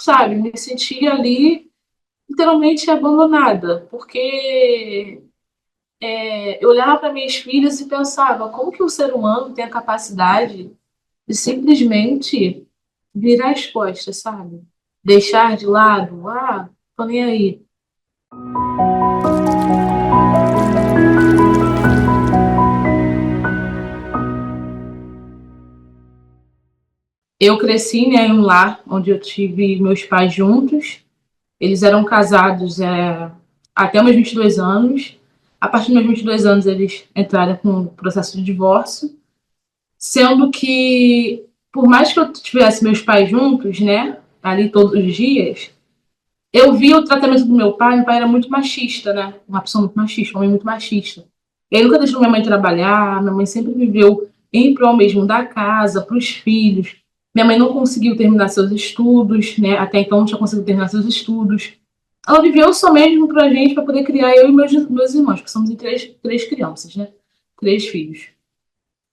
sabe, me sentia ali literalmente abandonada, porque eu olhava para minhas filhas e pensava, como que o ser humano tem a capacidade de simplesmente virar as costas, sabe? Deixar de lado, tô nem aí. Eu cresci, né, em um lar onde eu tive meus pais juntos. Eles eram casados até meus 22 anos. A partir dos meus 22 anos, eles entraram com um processo de divórcio. Sendo que, por mais que eu tivesse meus pais juntos, né, ali todos os dias, eu via o tratamento do meu pai. Meu pai era muito machista, né? Uma pessoa muito machista, um homem muito machista. Ele nunca deixou minha mãe trabalhar, minha mãe sempre viveu em prol mesmo da casa, para os filhos. Minha mãe não conseguiu terminar seus estudos, né? Até então não tinha conseguido terminar seus estudos. Ela viveu só mesmo pra gente, para poder criar eu e meus irmãos, que somos em três crianças, né? Três filhos.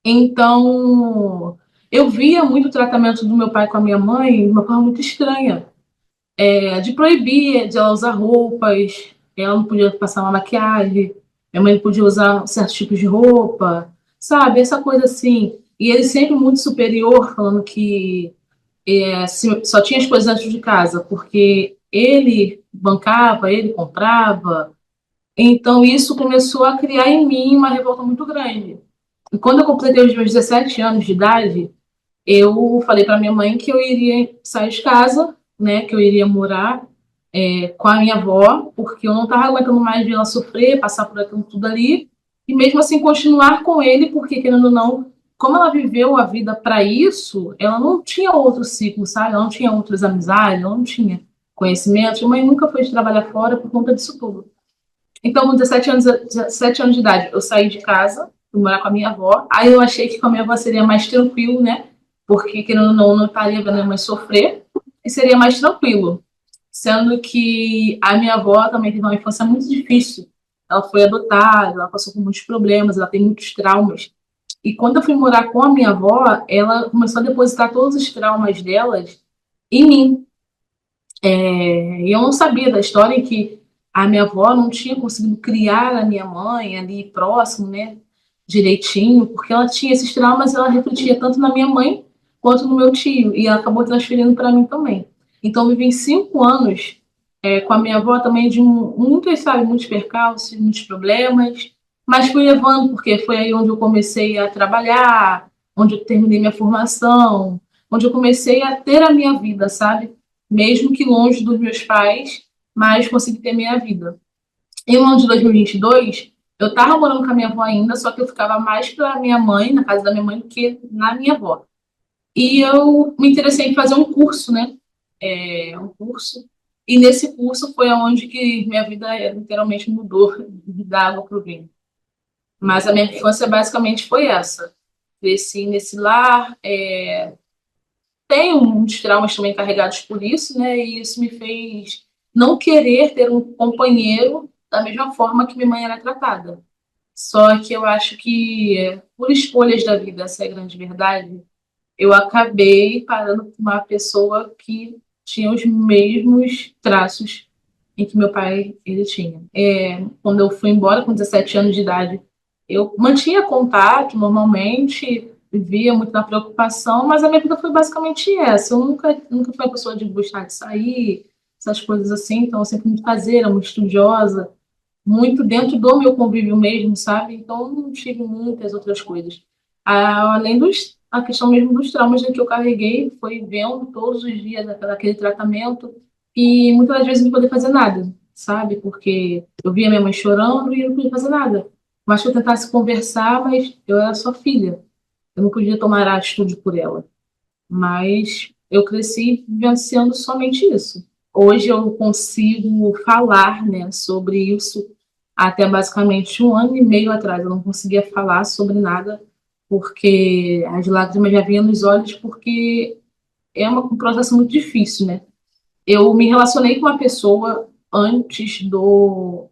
Então, eu via muito o tratamento do meu pai com a minha mãe de uma forma muito estranha. De proibir de ela usar roupas, ela não podia passar uma maquiagem, minha mãe não podia usar certos tipos de roupa, sabe? Essa coisa assim. E ele sempre muito superior, falando que só tinha as coisas dentro de casa, porque ele bancava, ele comprava. Então, isso começou a criar em mim uma revolta muito grande. E quando eu completei os meus 17 anos de idade, eu falei para minha mãe que eu iria sair de casa, né, que eu iria morar com a minha avó, porque eu não estava aguentando mais ver ela sofrer, passar por aquilo tudo ali, e mesmo assim continuar com ele, porque querendo ou não, como ela viveu a vida para isso, ela não tinha outro ciclo, sabe? Ela não tinha outras amizades, ela não tinha conhecimento. Minha mãe nunca foi trabalhar fora por conta disso tudo. Então, com 17 anos de idade, eu saí de casa, fui morar com a minha avó. Aí eu achei que com a minha avó seria mais tranquilo, né? Porque, querendo ou não estaria vendo a minha mãe sofrer e seria mais tranquilo. Sendo que a minha avó também teve uma infância muito difícil. Ela foi adotada, ela passou por muitos problemas, ela tem muitos traumas. E quando eu fui morar com a minha avó, ela começou a depositar todos os traumas delas em mim. E eu não sabia da história em que a minha avó não tinha conseguido criar a minha mãe ali próximo, né, direitinho, porque ela tinha esses traumas, ela refletia tanto na minha mãe quanto no meu tio, e ela acabou transferindo para mim também. Então, eu vivi 5 anos com a minha avó também de muitos, sabe, muitos percalços, muitos problemas, mas fui levando, porque foi aí onde eu comecei a trabalhar, onde eu terminei minha formação, onde eu comecei a ter a minha vida, sabe? Mesmo que longe dos meus pais, mas consegui ter minha vida. Em um ano de 2022, eu estava morando com a minha avó ainda, só que eu ficava mais para minha mãe, na casa da minha mãe, do que na minha avó. E eu me interessei em fazer um curso, né? Um curso. E nesse curso foi onde que minha vida literalmente mudou da água para o vinho. Mas a minha infância basicamente foi essa. Cresci nesse lar, tenho muitos traumas também carregados por isso, né? E isso me fez não querer ter um companheiro da mesma forma que minha mãe era tratada. Só que eu acho que, por escolhas da vida, essa é a grande verdade, eu acabei parando com uma pessoa que tinha os mesmos traços em que meu pai ele tinha. Quando eu fui embora com 17 anos de idade, eu mantinha contato normalmente, vivia muito na preocupação, mas a minha vida foi basicamente essa. Eu nunca fui uma pessoa de gostar de sair, essas coisas assim, então eu sempre muito caseira, muito estudiosa, muito dentro do meu convívio mesmo, sabe? Então eu não tive muitas outras coisas. Além a questão mesmo dos traumas, né, que eu carreguei, foi vendo todos os dias aquele tratamento e muitas das vezes não poder fazer nada, sabe? Porque eu via minha mãe chorando e eu não podia fazer nada. Mas que eu tentasse conversar, mas eu era sua filha. Eu não podia tomar atitude por ela. Mas eu cresci vivenciando somente isso. Hoje eu consigo falar, né, sobre isso. Até basicamente um ano e meio atrás eu não conseguia falar sobre nada porque as lágrimas já vinham nos olhos, porque um processo muito difícil, né? Eu me relacionei com uma pessoa antes do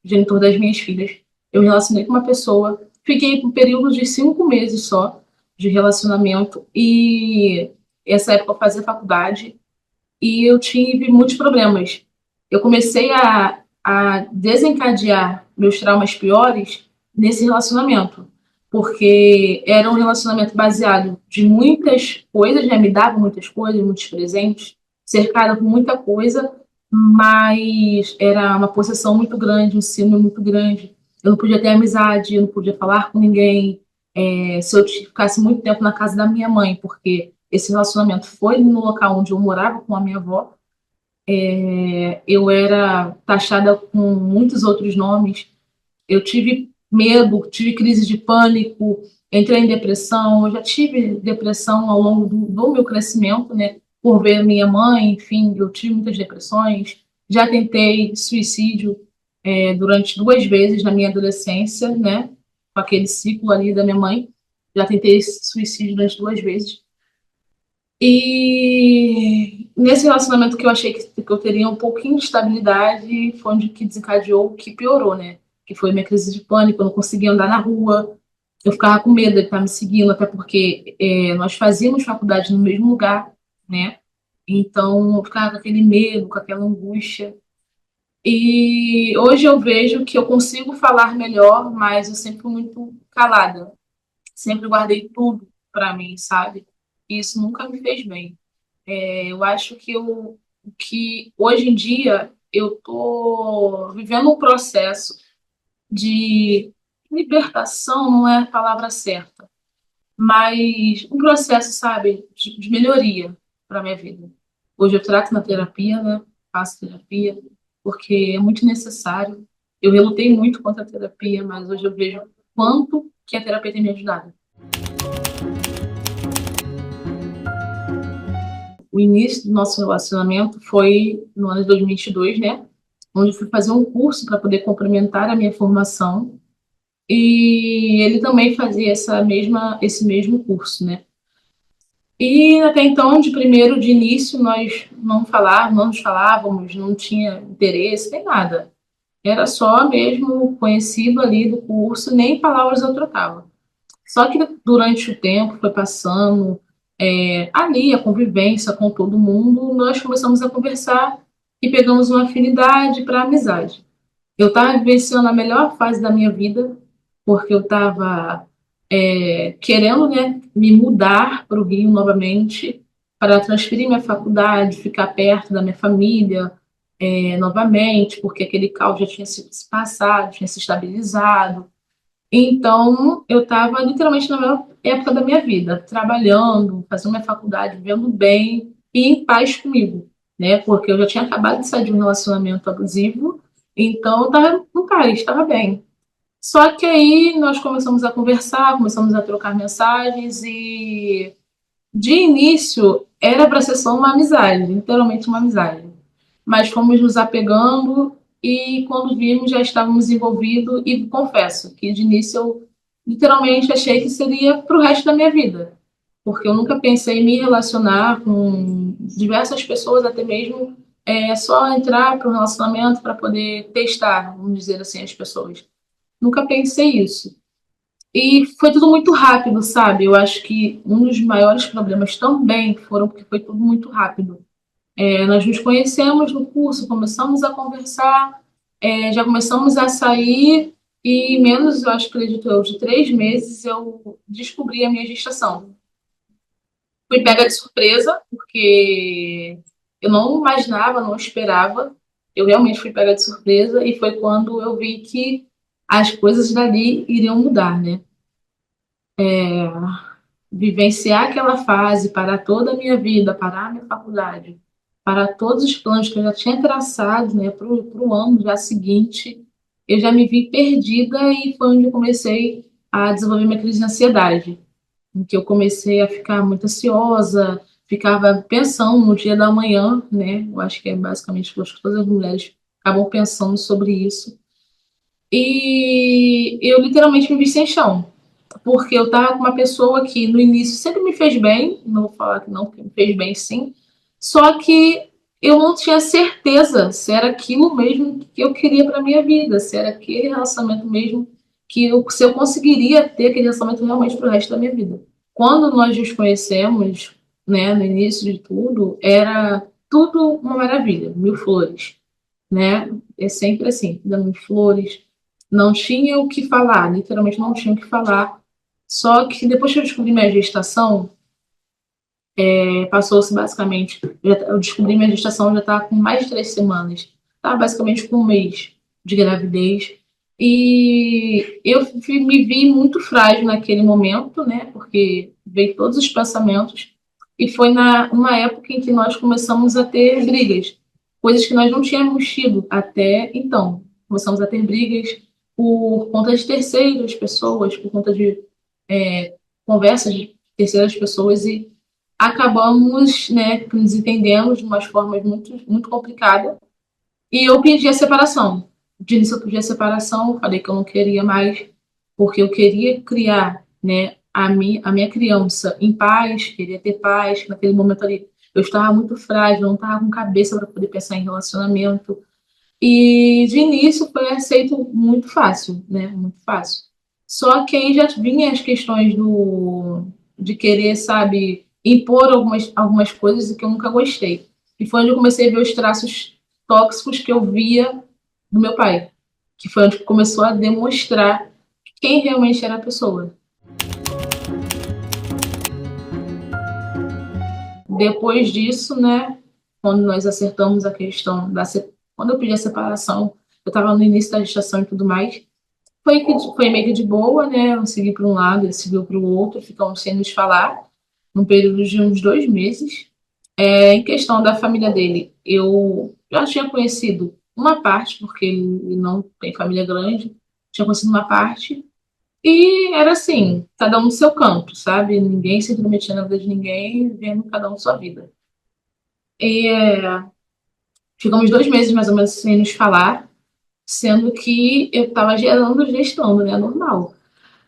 genitor das minhas filhas. Eu me relacionei com uma pessoa, fiquei por períodos de 5 meses só de relacionamento, e essa época eu fazia faculdade. e eu tive muitos problemas. Eu comecei a desencadear meus traumas piores nesse relacionamento, porque era um relacionamento baseado de muitas coisas, né? Me dava muitas coisas, muitos presentes, cercado por muita coisa, mas era uma possessão muito grande, um ciúme muito grande. Eu não podia ter amizade, eu não podia falar com ninguém. Se eu ficasse muito tempo na casa da minha mãe, porque esse relacionamento foi no local onde eu morava com a minha avó, eu era taxada com muitos outros nomes. Eu tive medo, tive crise de pânico, entrei em depressão. Eu já tive depressão ao longo do meu crescimento, né? Por ver minha mãe, enfim, eu tive muitas depressões. Já tentei suicídio durante 2 vezes na minha adolescência, né? Com aquele ciclo ali da minha mãe. Já tentei suicídio durante 2 vezes. E nesse relacionamento que eu achei que eu teria um pouquinho de estabilidade, foi onde que desencadeou o que piorou, né? Que foi minha crise de pânico, eu não conseguia andar na rua, eu ficava com medo de estar me seguindo, até porque nós fazíamos faculdade no mesmo lugar, né? Então eu ficava com aquele medo, com aquela angústia. E hoje eu vejo que eu consigo falar melhor, mas eu sempre fui muito calada, sempre guardei tudo para mim, sabe? E isso nunca me fez bem. Eu acho que hoje em dia eu tô vivendo um processo de libertação, não é a palavra certa, mas um processo, sabe, de melhoria para minha vida. Hoje eu trato na terapia, né? Faço terapia, porque é muito necessário. Eu relutei muito contra a terapia, mas hoje eu vejo quanto que a terapia tem me ajudado. O início do nosso relacionamento foi no ano de 2022, né? Onde eu fui fazer um curso para poder complementar a minha formação. E ele também fazia esse mesmo curso, né? E até então, de início, nós não nos falávamos, não tinha interesse, nem nada. Era só mesmo conhecido ali do curso, nem palavras eu trocava. Só que durante o tempo foi passando, ali a convivência com todo mundo, nós começamos a conversar e pegamos uma afinidade para amizade. Eu estava vivenciando a melhor fase da minha vida, porque eu estava querendo, né, me mudar para o Rio novamente, para transferir minha faculdade, ficar perto da minha família novamente, porque aquele caos já tinha se passado, tinha se estabilizado. Então, eu estava literalmente na melhor época da minha vida, trabalhando, fazendo minha faculdade, vivendo bem e em paz comigo, né? Porque eu já tinha acabado de sair de um relacionamento abusivo, então eu estava em paz, estava bem. Só que aí nós começamos a conversar, começamos a trocar mensagens e de início era para ser só uma amizade, literalmente uma amizade. Mas fomos nos apegando e quando vimos já estávamos envolvidos e confesso que de início eu literalmente achei que seria para o resto da minha vida, porque eu nunca pensei em me relacionar com diversas pessoas, até mesmo só entrar para um relacionamento para poder testar, vamos dizer assim, as pessoas. Nunca pensei isso. E foi tudo muito rápido, sabe? Eu acho que um dos maiores problemas também foram porque foi tudo muito rápido. Nós nos conhecemos no curso, começamos a conversar, já começamos a sair e em menos, eu acho, acredito eu, de 3 meses eu descobri a minha gestação. Fui pega de surpresa, porque eu não imaginava, não esperava. Eu realmente fui pega de surpresa e foi quando eu vi que as coisas dali iriam mudar, né? Vivenciar aquela fase, parar toda a minha vida, parar a minha faculdade, parar todos os planos que eu já tinha traçado, né, para o ano já seguinte, eu já me vi perdida e foi onde eu comecei a desenvolver minha crise de ansiedade, em que eu comecei a ficar muito ansiosa, ficava pensando no dia da manhã, né, eu acho que é basicamente o que todas as mulheres acabam pensando sobre isso, e eu literalmente me vi sem chão, porque eu estava com uma pessoa que no início sempre me fez bem, não vou falar que não, porque me fez bem sim, só que eu não tinha certeza se era aquilo mesmo que eu queria para minha vida, se era aquele relacionamento mesmo se eu conseguiria ter aquele relacionamento realmente para o resto da minha vida. Quando nós nos conhecemos, né, no início de tudo, era tudo uma maravilha, mil flores, né? É sempre assim, dando flores. Não tinha o que falar, literalmente não tinha o que falar. Só que depois que eu descobri minha gestação, passou-se basicamente. Eu descobri minha gestação já estava com mais de 3 semanas. Estava basicamente com um mês de gravidez. E eu me vi muito frágil naquele momento, né? Porque veio todos os pensamentos. E foi numa época em que nós começamos a ter brigas, coisas que nós não tínhamos tido até então. Começamos a ter brigas por conta de terceiras pessoas, por conta de conversas de terceiras pessoas e acabamos, né, nos entendendo de umas formas muito, muito complicadas. E eu pedi a separação. De início eu pedi a separação, falei que eu não queria mais, porque eu queria criar, né, a minha criança em paz, queria ter paz. Naquele momento ali, eu estava muito frágil, não estava com cabeça para poder pensar em relacionamento. E de início foi aceito muito fácil, né? Muito fácil. Só que aí já vinha as questões de querer, sabe, impor algumas coisas que eu nunca gostei. E foi onde eu comecei a ver os traços tóxicos que eu via do meu pai, que foi onde começou a demonstrar quem realmente era a pessoa. Depois disso, né, quando nós acertamos a questão quando eu pedi a separação, eu estava no início da gestação e tudo mais. Foi meio que de boa, né? Eu segui para um lado, ele seguiu para o outro, ficamos sem nos falar, num período de uns 2 meses. Em questão da família dele, eu já tinha conhecido uma parte, porque ele não tem família grande, tinha conhecido uma parte, e era assim, cada um no seu canto, sabe? Ninguém se intrometia na vida de ninguém, vivendo cada um sua vida. E ficamos 2 meses mais ou menos sem nos falar, sendo que eu estava gestando, né? Normal.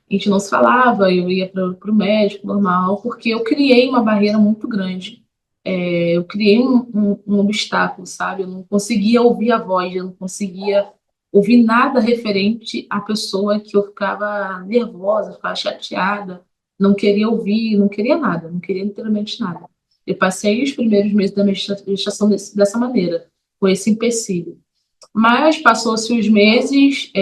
A gente não se falava, eu ia para o médico normal, porque eu criei uma barreira muito grande. Eu criei um obstáculo, sabe? Eu não conseguia ouvir a voz, eu não conseguia ouvir nada referente à pessoa que eu ficava nervosa, ficava chateada, não queria ouvir, não queria nada, não queria literalmente nada. Eu passei os primeiros meses da minha gestação dessa maneira, com esse empecilho. Mas passou-se os meses,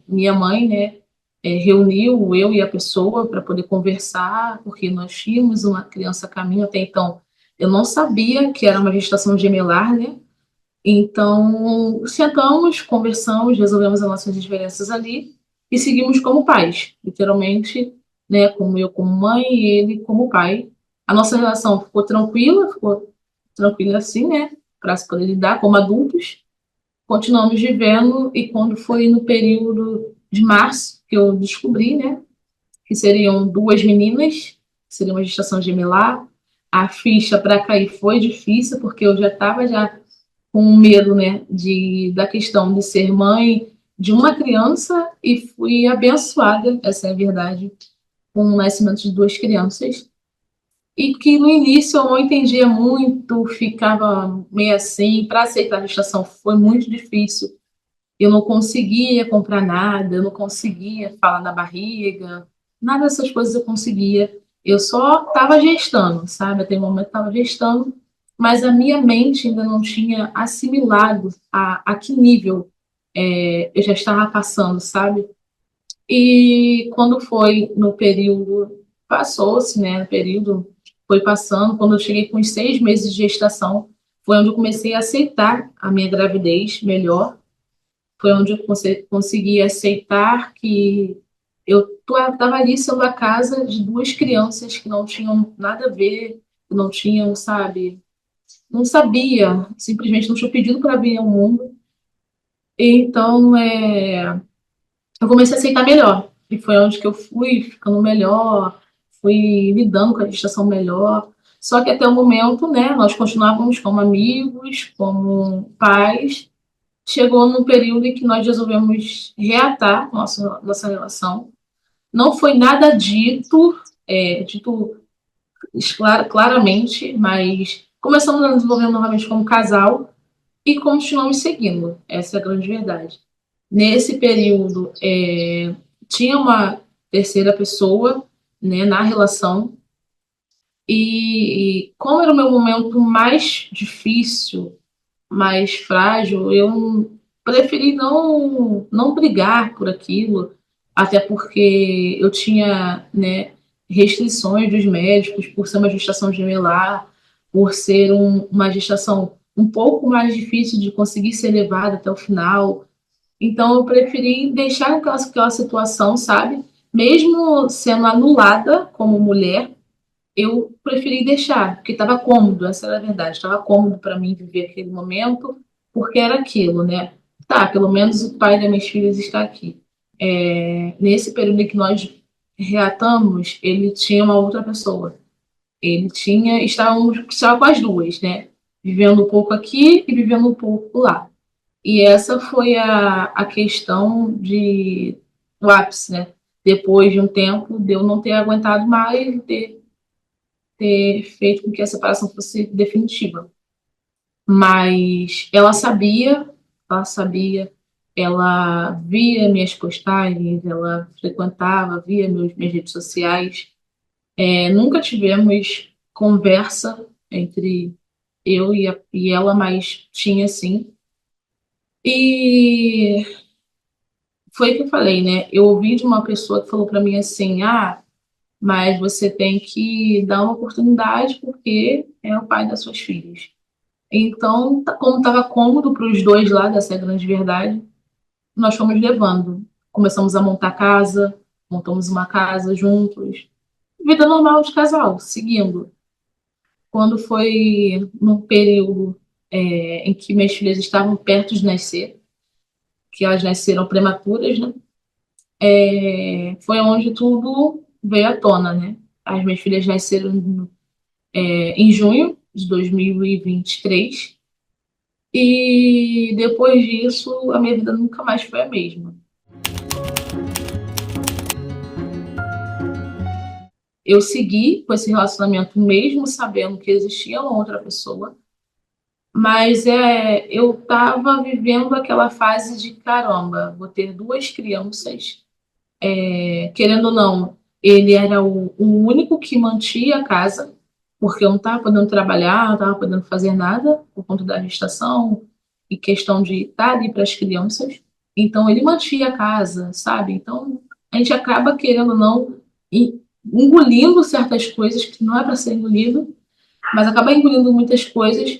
minha mãe, né, reuniu eu e a pessoa para poder conversar, porque nós tínhamos uma criança a caminho até então. Eu não sabia que era uma gestação gemelar, né? Então, sentamos, conversamos, resolvemos as nossas diferenças ali e seguimos como pais, literalmente, né? Como eu como mãe e ele como pai. A nossa relação ficou tranquila assim, né? Para se poder lidar como adultos. Continuamos vivendo e quando foi no período de março que eu descobri, né, que seriam duas meninas, que seria uma gestação gemelar, a ficha para cair foi difícil porque eu já estava já com medo, né, da questão de ser mãe de uma criança e fui abençoada, essa é a verdade, com o nascimento de duas crianças. E que no início eu não entendia muito, ficava meio assim, para aceitar a gestação foi muito difícil. Eu não conseguia comprar nada, eu não conseguia falar na barriga, nada dessas coisas eu conseguia. Eu só estava gestando, sabe? Até o momento estava gestando, mas a minha mente ainda não tinha assimilado a que nível eu já estava passando, sabe? E quando foi no período, passou-se, né? O período foi passando, quando eu cheguei com os 6 meses de gestação, foi onde eu comecei a aceitar a minha gravidez melhor, foi onde eu consegui aceitar que eu estava ali sendo a casa de duas crianças que não tinham nada a ver, que não tinham, sabe, não sabia, simplesmente não tinha pedido para vir ao mundo. Então, eu comecei a aceitar melhor. E foi onde que eu fui ficando melhor, fui lidando com a gestação melhor. Só que até o momento, né, nós continuávamos como amigos, como pais, chegou num período em que nós resolvemos reatar nossa relação. Não foi nada dito claramente, mas começamos a nos desenvolver novamente como casal e continuamos seguindo. Essa é a grande verdade. Nesse período, tinha uma terceira pessoa, né, na relação, E como era o meu momento mais difícil, mais frágil, eu preferi não brigar por aquilo, até porque eu tinha, né, restrições dos médicos por ser uma gestação gemelar, por ser uma gestação um pouco mais difícil de conseguir ser levada até o final. Então, eu preferi deixar aquela situação, sabe? Mesmo sendo anulada como mulher, eu preferi deixar, porque estava cômodo, essa era a verdade. Estava cômodo para mim viver aquele momento, porque era aquilo, né? Tá, pelo menos o pai das minhas filhas está aqui. Nesse período em que nós reatamos, ele tinha uma outra pessoa. Ele tinha, estava com as duas, né? Vivendo um pouco aqui e vivendo um pouco lá. E essa foi a questão de o ápice, né? Depois de um tempo, de eu não ter aguentado mais e ter feito com que a separação fosse definitiva. Mas ela sabia, ela via minhas postagens, ela frequentava, via minhas redes sociais. Nunca tivemos conversa entre eu e ela, mas tinha sim. E foi o que eu falei, né? Eu ouvi de uma pessoa que falou para mim assim: mas você tem que dar uma oportunidade porque é o pai das suas filhas. Então, como estava cômodo para os dois lá, dessa é a grande verdade, nós fomos levando. Começamos a montar casa, montamos uma casa juntos. Vida normal de casal, seguindo. Quando foi num período em que minhas filhas estavam perto de nascer, que elas nasceram prematuras, né? Foi onde tudo veio à tona, né? As minhas filhas nasceram em junho de 2023. E depois disso, a minha vida nunca mais foi a mesma. Eu segui com esse relacionamento mesmo sabendo que existia uma outra pessoa, mas eu estava vivendo aquela fase de caramba, vou ter duas crianças, querendo ou não, ele era o único que mantia a casa, porque eu não estava podendo trabalhar, não estava podendo fazer nada por conta da gestação e questão de estar ali para as crianças. Então, ele mantia a casa, sabe? Então, a gente acaba, querendo ou não, engolindo certas coisas que não é para ser engolido, mas acaba engolindo muitas coisas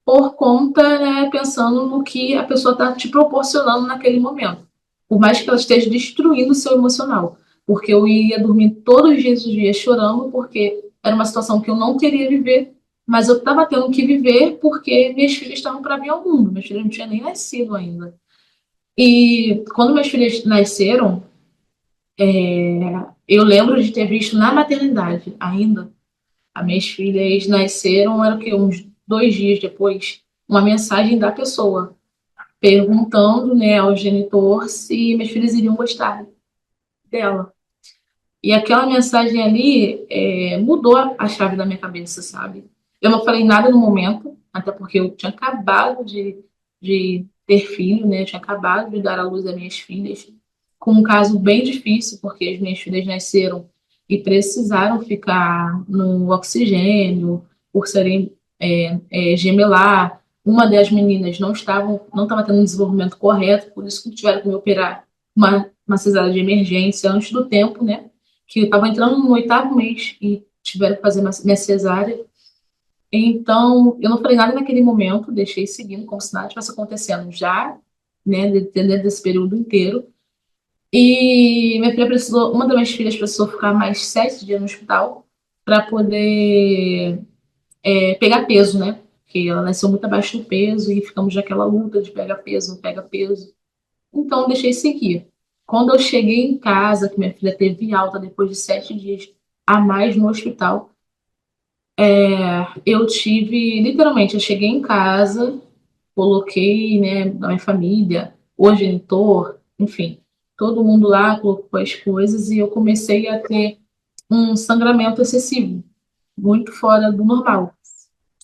por conta, né, pensando no que a pessoa está te proporcionando naquele momento. Por mais que ela esteja destruindo o seu emocional. Porque eu ia dormir todos os dias chorando, porque era uma situação que eu não queria viver, mas eu estava tendo que viver porque minhas filhas estavam para vir ao mundo. Minhas filhas não tinham nem nascido ainda. E quando minhas filhas nasceram, eu lembro de ter visto na maternidade ainda. As minhas filhas nasceram, era o quê? Uns 2 dias depois, uma mensagem da pessoa perguntando, né, ao genitor se meus filhos iriam gostar dela. E aquela mensagem ali mudou a chave da minha cabeça, sabe? Eu não falei nada no momento, até porque eu tinha acabado de ter filho, né? Eu tinha acabado de dar à luz às minhas filhas, com um caso bem difícil, porque as minhas filhas nasceram e precisaram ficar no oxigênio, por serem gemelar. Uma das meninas não estava tendo um desenvolvimento correto, por isso que tiveram que me operar uma cesárea de emergência antes do tempo, né? Que eu estava entrando no 8º mês e tiveram que fazer minha cesárea. Então, eu não falei nada naquele momento, deixei seguindo como se nada tivesse acontecendo já, né, dentro desse período inteiro. E uma das minhas filhas precisou ficar mais 7 dias no hospital para poder pegar peso, né? Porque ela nasceu muito abaixo do peso e ficamos naquela luta de pega peso, não pega peso. Então, deixei seguir. Quando eu cheguei em casa, que minha filha teve alta depois de 7 dias a mais no hospital, eu tive, literalmente, eu cheguei em casa, coloquei, né, a minha família, o genitor, enfim, todo mundo lá colocou as coisas e eu comecei a ter um sangramento excessivo, muito fora do normal.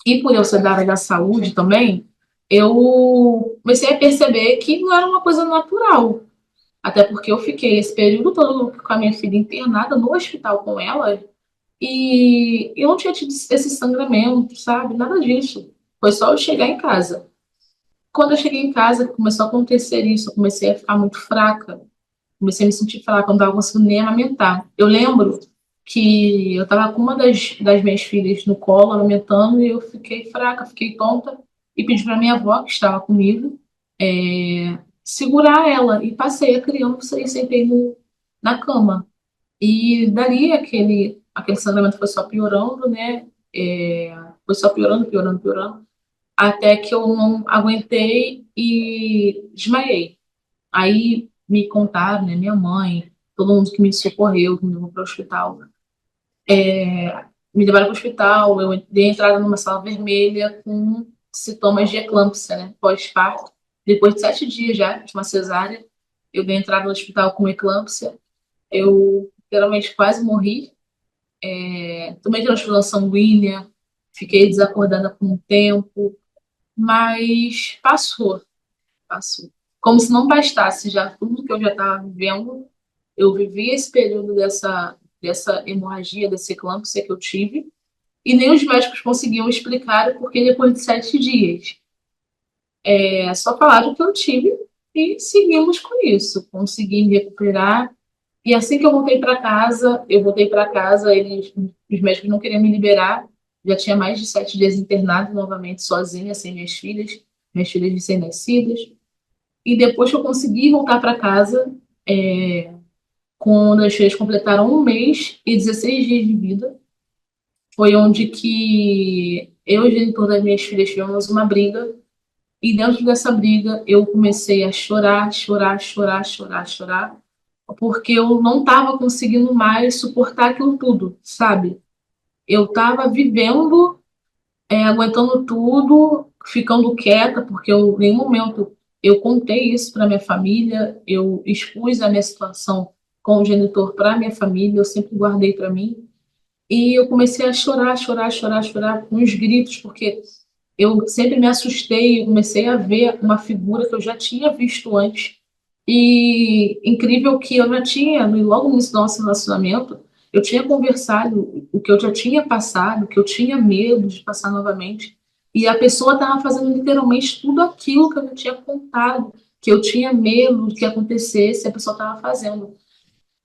E por eu ser da área da saúde também, eu comecei a perceber que não era uma coisa natural. Até porque eu fiquei esse período todo com a minha filha internada no hospital com ela. E eu não tinha tido esse sangramento, sabe? Nada disso. Foi só eu chegar em casa. Quando eu cheguei em casa, começou a acontecer isso, eu comecei a ficar muito fraca. Comecei a me sentir fraca, eu não estava conseguindo nem amamentar. Eu lembro que eu estava com uma das minhas filhas no colo, amamentando, e eu fiquei fraca, fiquei tonta, e pedi para minha avó, que estava comigo, segurar ela. E passei a criança e sentei na cama. E dali aquele sangramento foi só piorando, né? Foi só piorando, piorando, piorando, até que eu não aguentei e desmaiei. Aí me contaram, né, minha mãe, todo mundo que me socorreu, que me levou para o hospital, me levaram para o hospital, eu dei entrada numa sala vermelha com sintomas de eclâmpsia, né, pós-parto. Depois de 7 dias já, de uma cesárea, eu dei entrada no hospital com eclâmpsia. Eu literalmente quase morri. Tomei transfusão sanguínea, fiquei desacordada por um tempo, mas passou, passou. Como se não bastasse já tudo que eu já estava vivendo, eu vivi esse período dessa hemorragia, dessa eclâmpsia que eu tive, e nem os médicos conseguiam explicar o porquê depois de 7 dias. Só falaram que eu tive e seguimos com isso. Consegui me recuperar. E assim que eu voltei para casa, os médicos não queriam me liberar. Já tinha mais de 7 dias internado novamente, sozinha, sem minhas filhas recém-nascidas. E depois que eu consegui voltar para casa, quando as filhas completaram 1 mês e 16 dias de vida, foi onde que eu e o genitor das minhas filhas tivemos uma briga. E dentro dessa briga eu comecei a chorar, chorar, chorar, chorar, chorar, porque eu não estava conseguindo mais suportar aquilo tudo, sabe? Eu estava vivendo, aguentando tudo, ficando quieta, porque eu, em nenhum momento eu contei isso para minha família, eu expus a minha situação com o genitor para minha família, eu sempre guardei para mim. E eu comecei a chorar, chorar, chorar, chorar com os gritos, porque eu sempre me assustei, eu comecei a ver uma figura que eu já tinha visto antes. E incrível que eu já tinha, logo no início do nosso relacionamento, eu tinha conversado o que eu já tinha passado, que eu tinha medo de passar novamente. E a pessoa estava fazendo literalmente tudo aquilo que eu já tinha contado, que eu tinha medo de que acontecesse, a pessoa estava fazendo.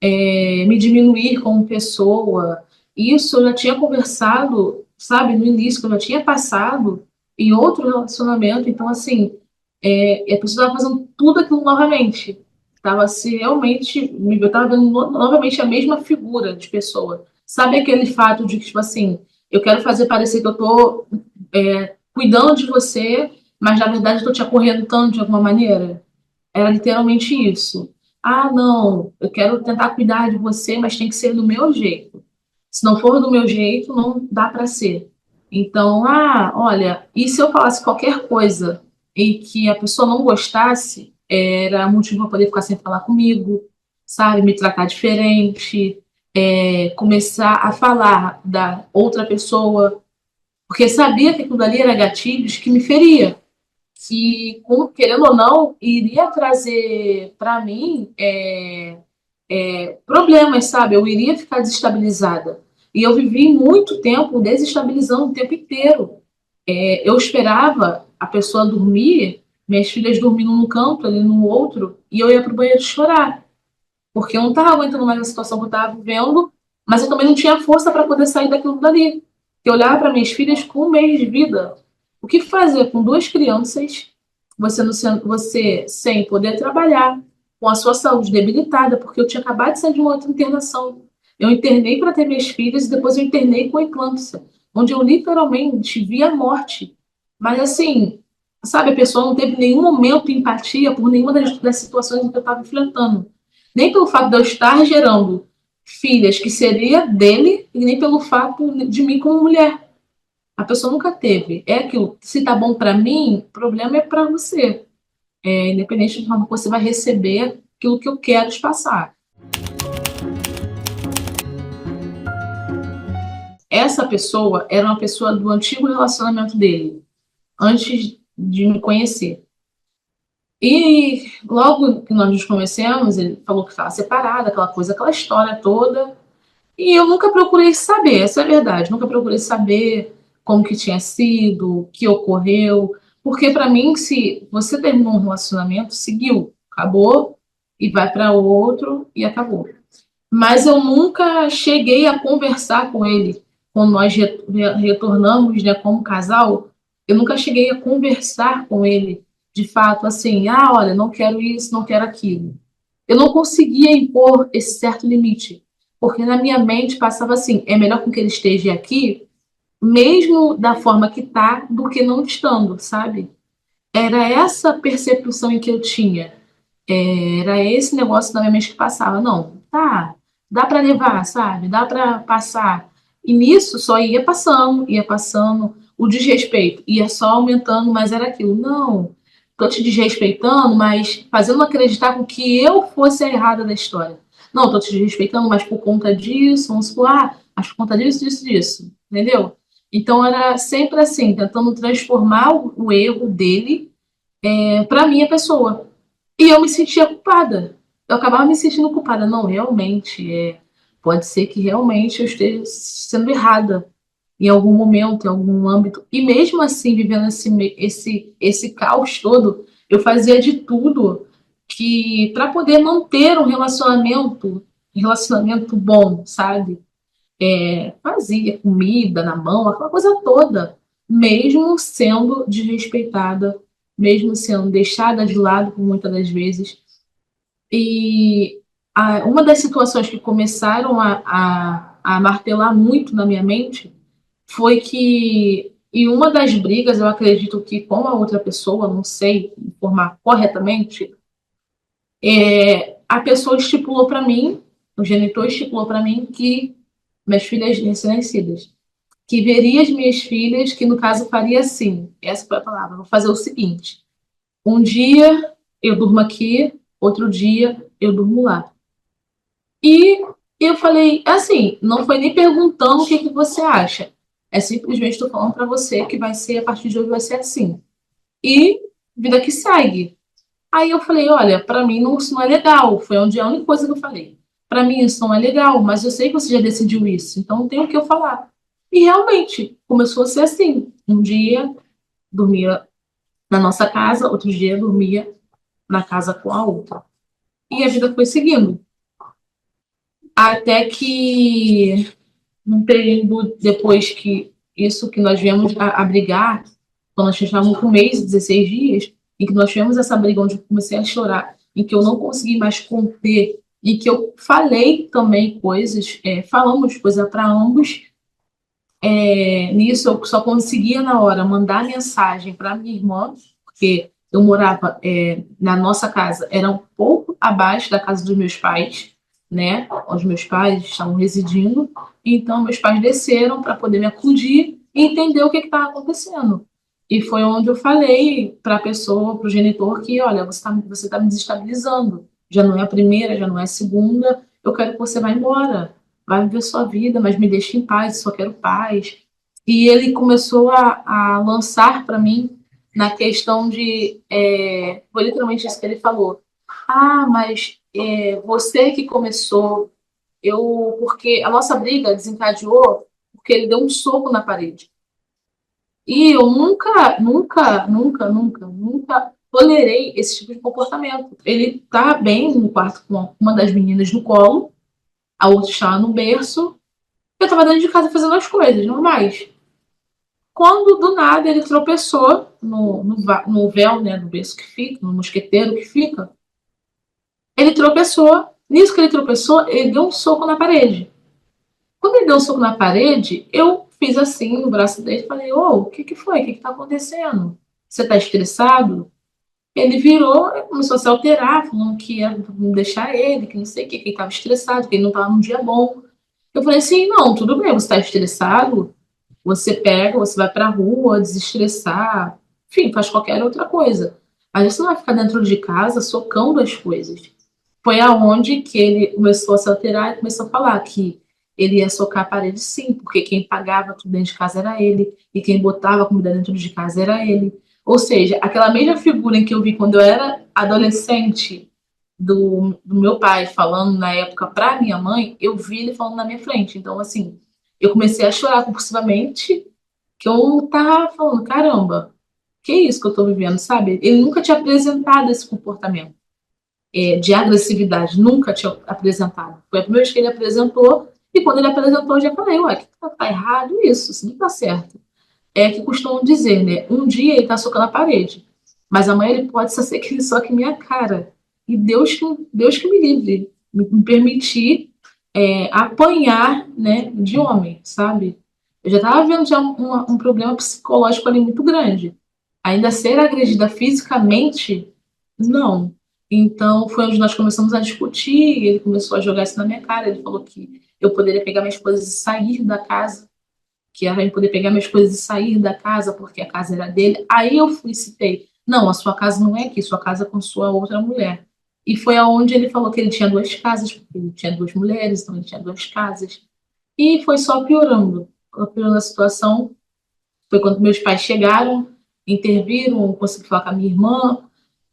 Me diminuir como pessoa. Isso eu já tinha conversado, sabe, no início, que eu já tinha passado em outro relacionamento. Então, assim, a pessoa estava fazendo tudo aquilo novamente. Estava se realmente, eu estava vendo novamente a mesma figura de pessoa. Sabe aquele fato de que, tipo assim, eu quero fazer parecer que eu estou cuidando de você, mas na verdade eu estou te acorrentando de alguma maneira? Era literalmente isso. Ah, não, eu quero tentar cuidar de você, mas tem que ser do meu jeito. Se não for do meu jeito, não dá para ser. Então, olha, e se eu falasse qualquer coisa e que a pessoa não gostasse, era motivo para poder ficar sem falar comigo, sabe? Me tratar diferente, começar a falar da outra pessoa, porque sabia que aquilo ali era gatilhos que me feria, que, querendo ou não, iria trazer para mim problemas, sabe? Eu iria ficar desestabilizada. E eu vivi muito tempo desestabilizando o tempo inteiro. Eu esperava a pessoa dormir, minhas filhas dormindo num canto, ali no outro, e eu ia pro banheiro chorar, porque eu não estava aguentando mais a situação que eu estava vivendo, mas eu também não tinha força para poder sair daquilo dali. Eu olhava para minhas filhas com 1 mês de vida. O que fazer com duas crianças, você sem poder trabalhar, com a sua saúde debilitada, porque eu tinha acabado de sair de uma outra internação. Eu internei para ter minhas filhas e depois eu internei com eclâmpsia, onde eu literalmente vi a morte. Mas assim, sabe, a pessoa não teve nenhum momento de empatia por nenhuma das situações que eu estava enfrentando. Nem pelo fato de eu estar gerando filhas que seria dele, e nem pelo fato de mim como mulher. A pessoa nunca teve. É aquilo. Se tá bom para mim, o problema é para você. Independente de como você vai receber aquilo que eu quero te passar. Essa pessoa era uma pessoa do antigo relacionamento dele, antes de me conhecer. E logo que nós nos conhecemos, ele falou que estava separado, aquela coisa, aquela história toda. E eu nunca procurei saber, essa é a verdade, nunca procurei saber como que tinha sido, o que ocorreu, porque para mim, se você terminou um relacionamento, seguiu, acabou e vai para outro e acabou. Mas eu nunca cheguei a conversar com ele quando nós retornamos, né, como casal. Eu nunca cheguei a conversar com ele de fato assim, ah, olha, não quero isso, não quero aquilo. Eu não conseguia impor esse certo limite, porque na minha mente passava assim, é melhor com que ele esteja aqui, mesmo da forma que tá, do que não estando, sabe? Era essa percepção em que eu tinha. Era esse negócio na minha mente que passava. Não, tá, dá para levar, sabe? Dá para passar. E nisso só ia passando, o desrespeito ia só aumentando, mas era aquilo. Não, tô te desrespeitando, mas fazendo acreditar com que eu fosse a errada da história. Não, tô te desrespeitando, mas por conta disso, vamos supor, mas por conta disso, disso, disso. Entendeu? Então era sempre assim, tentando transformar o erro dele para minha pessoa. E eu me sentia culpada. Eu acabava me sentindo culpada. Não, realmente, pode ser que realmente eu esteja sendo errada em algum momento, em algum âmbito. E mesmo assim, vivendo esse caos todo, eu fazia de tudo que para poder manter um relacionamento bom, sabe? Fazia comida na mão, aquela coisa toda, mesmo sendo desrespeitada, mesmo sendo deixada de lado por muitas das vezes. E uma das situações que começaram a martelar muito na minha mente foi que, em uma das brigas, eu acredito que com a outra pessoa, não sei informar corretamente, a pessoa estipulou para mim, o genitor estipulou para mim que minhas filhas recém-nascidas, que veria as minhas filhas, que no caso faria assim, essa foi a palavra, vou fazer o seguinte, um dia eu durmo aqui, outro dia eu durmo lá. E eu falei, assim, não foi nem perguntando o que, que você acha. É simplesmente estou falando para você que vai ser, a partir de hoje vai ser assim. E vida que segue. Aí eu falei, olha, para mim não, isso não é legal. Foi onde a única coisa que eu falei. Para mim isso não é legal, mas eu sei que você já decidiu isso, então não tem o que eu falar. E realmente começou a ser assim. Um dia dormia na nossa casa, outro dia dormia na casa com a outra. E a vida foi seguindo. Até que num período depois que isso que nós viemos a brigar, quando nós estávamos com um mês e 16 dias, em que nós tivemos essa briga onde eu comecei a chorar, em que eu não consegui mais conter, e que eu falei também coisas, falamos coisas para ambos. Nisso eu só conseguia na hora mandar mensagem para minha irmã, porque eu morava na nossa casa, era um pouco abaixo da casa dos meus pais, né? Os meus pais estavam residindo, então meus pais desceram para poder me acudir e entender o que estava acontecendo. E foi onde eu falei para a pessoa, para o genitor, que olha, você tá me desestabilizando. Já não é a primeira, já não é a segunda. Eu quero que você vá embora, vai viver sua vida, mas me deixe em paz, eu só quero paz. E ele começou a lançar para mim na questão de. Foi literalmente isso que ele falou. Ah, mas você que começou, porque a nossa briga desencadeou porque ele deu um soco na parede. E eu nunca, nunca, nunca, nunca, nunca tolerei esse tipo de comportamento. Ele tá bem no quarto com uma das meninas no colo, a outra estava no berço, eu estava dentro de casa fazendo as coisas normais. Quando do nada ele tropeçou no véu, né, do berço que fica, no mosqueteiro que fica, ele tropeçou. Nisso que ele tropeçou, ele deu um soco na parede. Quando ele deu um soco na parede, eu fiz assim no braço dele e falei: Ô, o que, que foi? O que está acontecendo? Você está estressado? Ele virou e começou a se alterar, falando que ia não deixar ele, que não sei o que ele estava estressado, que ele não estava num dia bom. Eu falei assim: não, tudo bem, você está estressado, você pega, você vai pra rua, desestressar, enfim, faz qualquer outra coisa. Mas você não vai ficar dentro de casa socando as coisas. Foi aonde que ele começou a se alterar e começou a falar que ele ia socar a parede sim, porque quem pagava tudo dentro de casa era ele, e quem botava comida dentro de casa era ele. Ou seja, aquela mesma figura em que eu vi quando eu era adolescente, do meu pai falando na época pra minha mãe, eu vi ele falando na minha frente. Então, assim, eu comecei a chorar compulsivamente, que eu tava falando, caramba, que é isso que eu tô vivendo, sabe? Ele nunca tinha apresentado esse comportamento de agressividade, nunca tinha apresentado. Foi a primeira vez que ele apresentou, e quando ele apresentou, eu já falei, ué, que tá errado isso não tá certo. É que costumam dizer, né? Um dia ele tá socando a parede, mas amanhã ele pode ser que ele soque minha cara. E Deus que me livre, me permitir apanhar, né, de homem, sabe? Eu já estava vendo já um problema psicológico ali muito grande. Ainda ser agredida fisicamente, não. Então, foi onde nós começamos a discutir, ele começou a jogar isso na minha cara, ele falou que eu poderia pegar minhas coisas e sair da casa, que era eu poder pegar minhas coisas e sair da casa, porque a casa era dele. Aí eu fui e citei, não, a sua casa não é aqui, sua casa é com sua outra mulher. E foi aonde ele falou que ele tinha duas casas, porque ele tinha duas mulheres, então ele tinha duas casas. E foi só piorando. Piorando a situação. Foi quando meus pais chegaram, interviram, consegui falar com a minha irmã,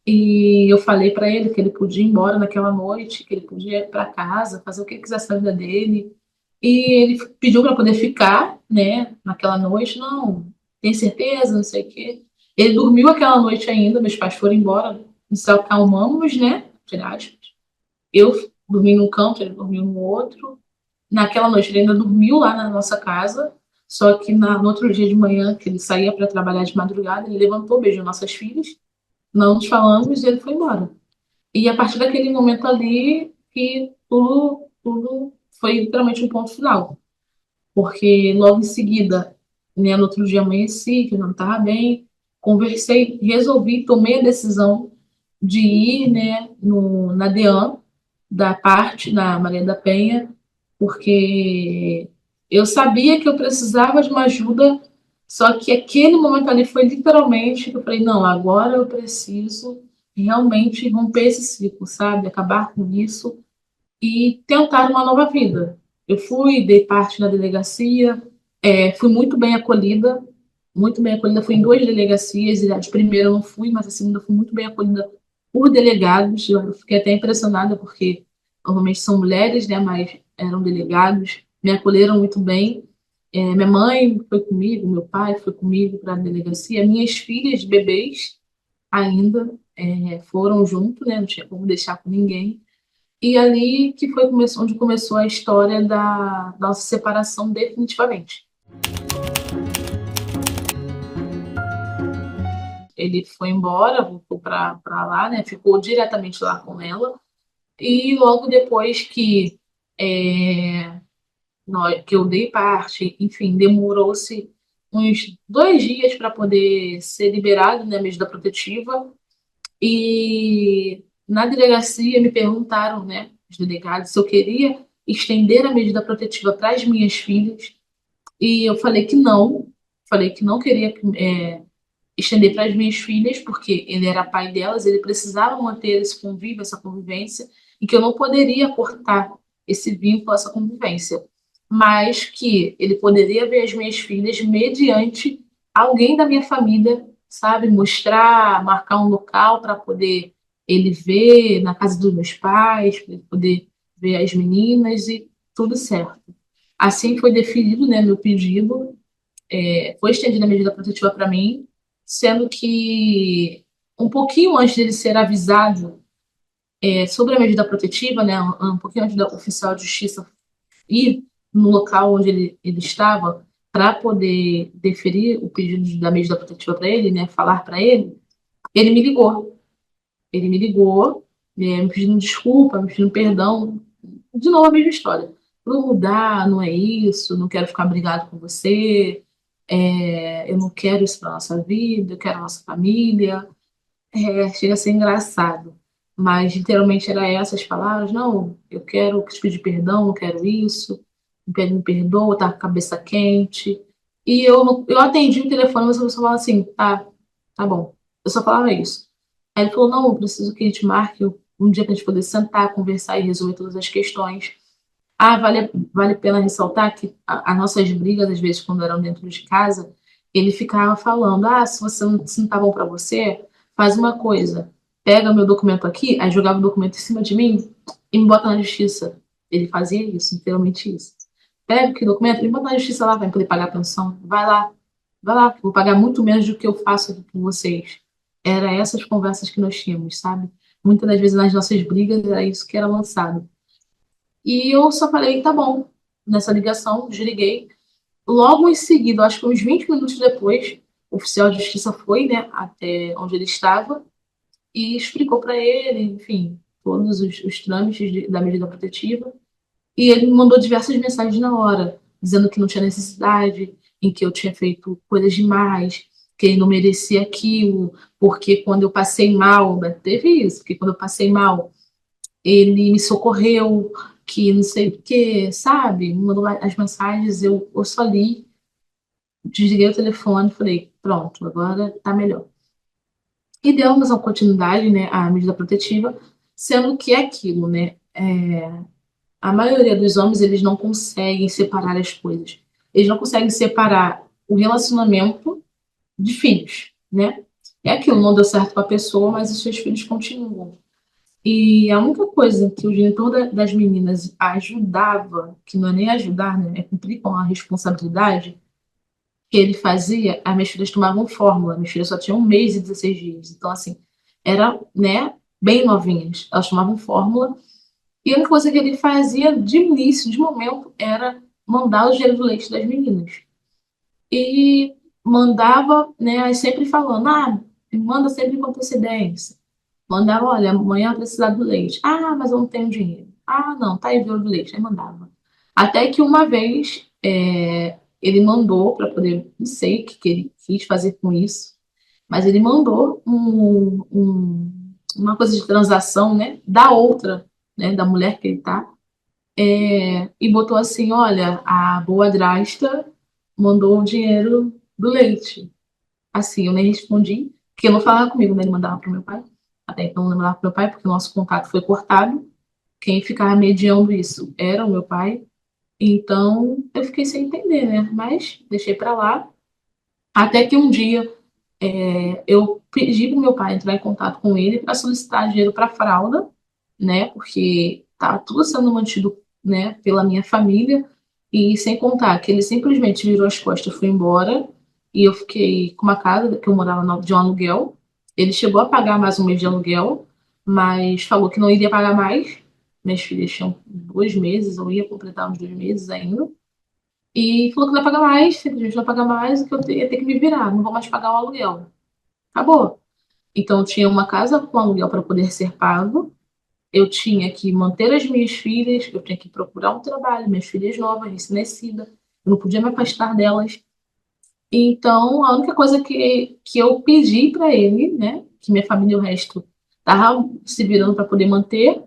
e eu falei para ele que ele podia ir embora naquela noite, que ele podia ir para casa, fazer o que ele quisesse na vida dele. E ele pediu para poder ficar, né, naquela noite. Não, tem certeza, não sei o quê. Ele dormiu aquela noite ainda, meus pais foram embora, nos acalmamos, né, entre aspas. Eu dormi num canto, ele dormiu no outro. Naquela noite ele ainda dormiu lá na nossa casa, só que no outro dia de manhã, que ele saía para trabalhar de madrugada, ele levantou, beijou nossas filhas, não nos falamos e ele foi embora. E a partir daquele momento ali, que tudo foi literalmente um ponto final. Porque logo em seguida, né, no outro dia amanheci, que eu não estava bem, conversei, resolvi, tomei a decisão de ir, né, na DEAN, da parte da Maria da Penha, porque eu sabia que eu precisava de uma ajuda, só que aquele momento ali foi literalmente que eu falei, não, agora eu preciso realmente romper esse ciclo, sabe? Acabar com isso e tentar uma nova vida. Eu fui, dei parte na delegacia, fui muito bem acolhida, fui em duas delegacias, e a de primeira eu não fui, mas a segunda eu fui muito bem acolhida por delegados, eu fiquei até impressionada, porque normalmente são mulheres, né, mas eram delegados, me acolheram muito bem. Minha mãe foi comigo, meu pai foi comigo para a delegacia, minhas filhas, bebês, ainda foram junto, né, não tinha como deixar com ninguém. E ali que foi onde começou a história da nossa separação definitivamente. Ele foi embora, voltou para lá, né? Ficou diretamente lá com ela. E logo depois é, que eu dei parte, enfim, demorou-se uns 2 dias para poder ser liberado, né, medida protetiva. E na delegacia me perguntaram, né, os delegados, se eu queria estender a medida protetiva para as minhas filhas. E eu falei que não queria estender para as minhas filhas, porque ele era pai delas, ele precisava manter esse convívio, essa convivência, e que eu não poderia cortar esse vínculo, essa convivência, mas que ele poderia ver as minhas filhas mediante alguém da minha família, sabe, mostrar, marcar um local para poder ele ver na casa dos meus pais, para ele poder ver as meninas e tudo certo. Assim foi definido, né, meu pedido, foi estendida a medida protetiva para mim, sendo que um pouquinho antes dele ser avisado sobre a medida protetiva, né, um pouquinho antes da oficial de justiça ir no local onde ele estava para poder deferir o pedido da medida protetiva para ele, né, falar para ele, ele me ligou. Ele me ligou, me pedindo desculpa, me pedindo perdão. De novo a mesma história. Vou mudar, não é isso, não quero ficar brigado com você, eu não quero isso para nossa vida, eu quero a nossa família. Chega a ser engraçado. Mas literalmente era essas palavras, não, eu quero te pedir perdão, não quero isso, me perdoa, tá com a cabeça quente. E eu atendi o telefone, mas a pessoa falava assim, tá bom. Eu só falava isso. Aí ele falou, não, eu preciso que a gente marque um dia pra gente poder sentar, conversar e resolver todas as questões. Vale a pena ressaltar que as nossas brigas, às vezes, quando eram dentro de casa, ele ficava falando, se não tá bom para você, faz uma coisa. pega meu documento aqui, aí jogava o documento em cima de mim e me bota na justiça. Ele fazia isso, literalmente isso. Pega aquele documento e me bota na justiça lá, vai poder pagar a pensão. Vai lá, vou pagar muito menos do que eu faço aqui com vocês. Era essas conversas que nós tínhamos, sabe? Muitas das vezes nas nossas brigas era isso que era lançado. E eu só falei, tá bom. Nessa ligação, desliguei. Logo em seguida, acho que uns 20 minutos depois, o oficial de justiça foi, né, até onde ele estava e explicou para ele, enfim, todos os trâmites da medida protetiva. E ele me mandou diversas mensagens na hora, dizendo que não tinha necessidade, em que eu tinha feito coisas demais, que ele não merecia aquilo, porque quando eu passei mal, né, teve isso, porque quando eu passei mal, ele me socorreu, que não sei o que, sabe? Me mandou as mensagens, eu só li, desliguei o telefone e falei, pronto, agora tá melhor. E demos a continuidade, né, à medida protetiva, sendo que é aquilo, né? A maioria dos homens, eles não conseguem separar as coisas. Eles não conseguem separar o relacionamento de filhos, né? É aquilo, não deu certo com a pessoa, mas os seus filhos continuam. E a única coisa que o genitor das meninas ajudava, que não é nem ajudar, né? É cumprir com a responsabilidade, que ele fazia, as minhas filhas tomavam fórmula. Minhas filhas só tinham 1 mês e 16 dias. Então, assim, era, né, bem novinhas. Elas tomavam fórmula e a única coisa que ele fazia de início, de momento, era mandar o gelo do leite das meninas. E mandava, né, sempre falando, manda sempre com antecedência. Mandava, olha, amanhã eu precisar do leite. Ah, mas eu não tenho dinheiro. Ah, não, tá aí o gelo do leite. Aí mandava. Até que uma vez ele mandou para poder, não sei o que ele quis fazer com isso, mas ele mandou uma coisa de transação, né, da outra, né, da mulher que ele tá, e botou assim: olha, a boadrasta mandou o dinheiro do leite. Assim, eu nem respondi, porque não falava comigo, né? Ele mandava pro meu pai. Até então, não mandava pro meu pai, porque o nosso contato foi cortado. Quem ficava mediando isso era o meu pai. Então, eu fiquei sem entender, né? Mas deixei pra lá. Até que um dia eu pedi pro meu pai entrar em contato com ele para solicitar dinheiro para fralda, né? Porque tá tudo sendo mantido, né, pela minha família e sem contar que ele simplesmente virou as costas e foi embora e eu fiquei com uma casa que eu morava de um aluguel. Ele chegou a pagar mais 1 mês de aluguel, mas falou que não iria pagar mais. Minhas filhas tinham 2 meses, eu ia completar uns 2 meses ainda. E falou que não ia pagar mais, simplesmente não ia pagar mais, e que eu ia ter que me virar, não vou mais pagar o aluguel. Acabou. Então, eu tinha uma casa com aluguel para poder ser pago, eu tinha que manter as minhas filhas, eu tinha que procurar um trabalho, minhas filhas novas, recém-nascidas, eu não podia me afastar delas. Então, a única coisa que eu pedi para ele, né, que minha família e o resto estava se virando para poder manter,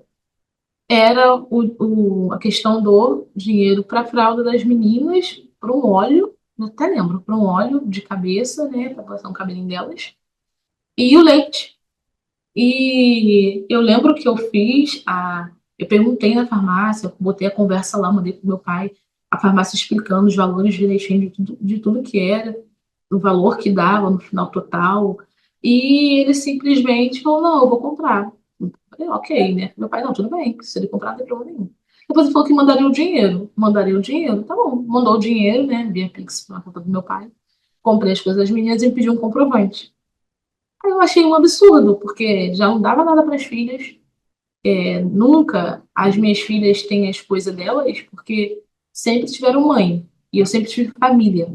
era a questão do dinheiro para a fralda das meninas, para um óleo, eu até lembro, para um óleo de cabeça, né, para passar um cabelinho delas, e o leite. E eu lembro que eu perguntei na farmácia, eu botei a conversa lá, mandei pro meu pai, a farmácia explicando os valores direitinho de tudo que era, o valor que dava no final total. E ele simplesmente falou, não, eu vou comprar. Eu falei, ok, né? Meu pai, não, tudo bem, se ele comprar, não tem problema nenhum. Depois ele falou que mandaria o dinheiro. Mandaria o dinheiro, tá bom. Mandou o dinheiro, né? Via Pix na conta do meu pai. Comprei as coisas das meninas e pedi um comprovante. Aí eu achei um absurdo, porque já não dava nada para as filhas. Nunca as minhas filhas têm as coisas delas, porque sempre tiveram mãe. E eu sempre tive família.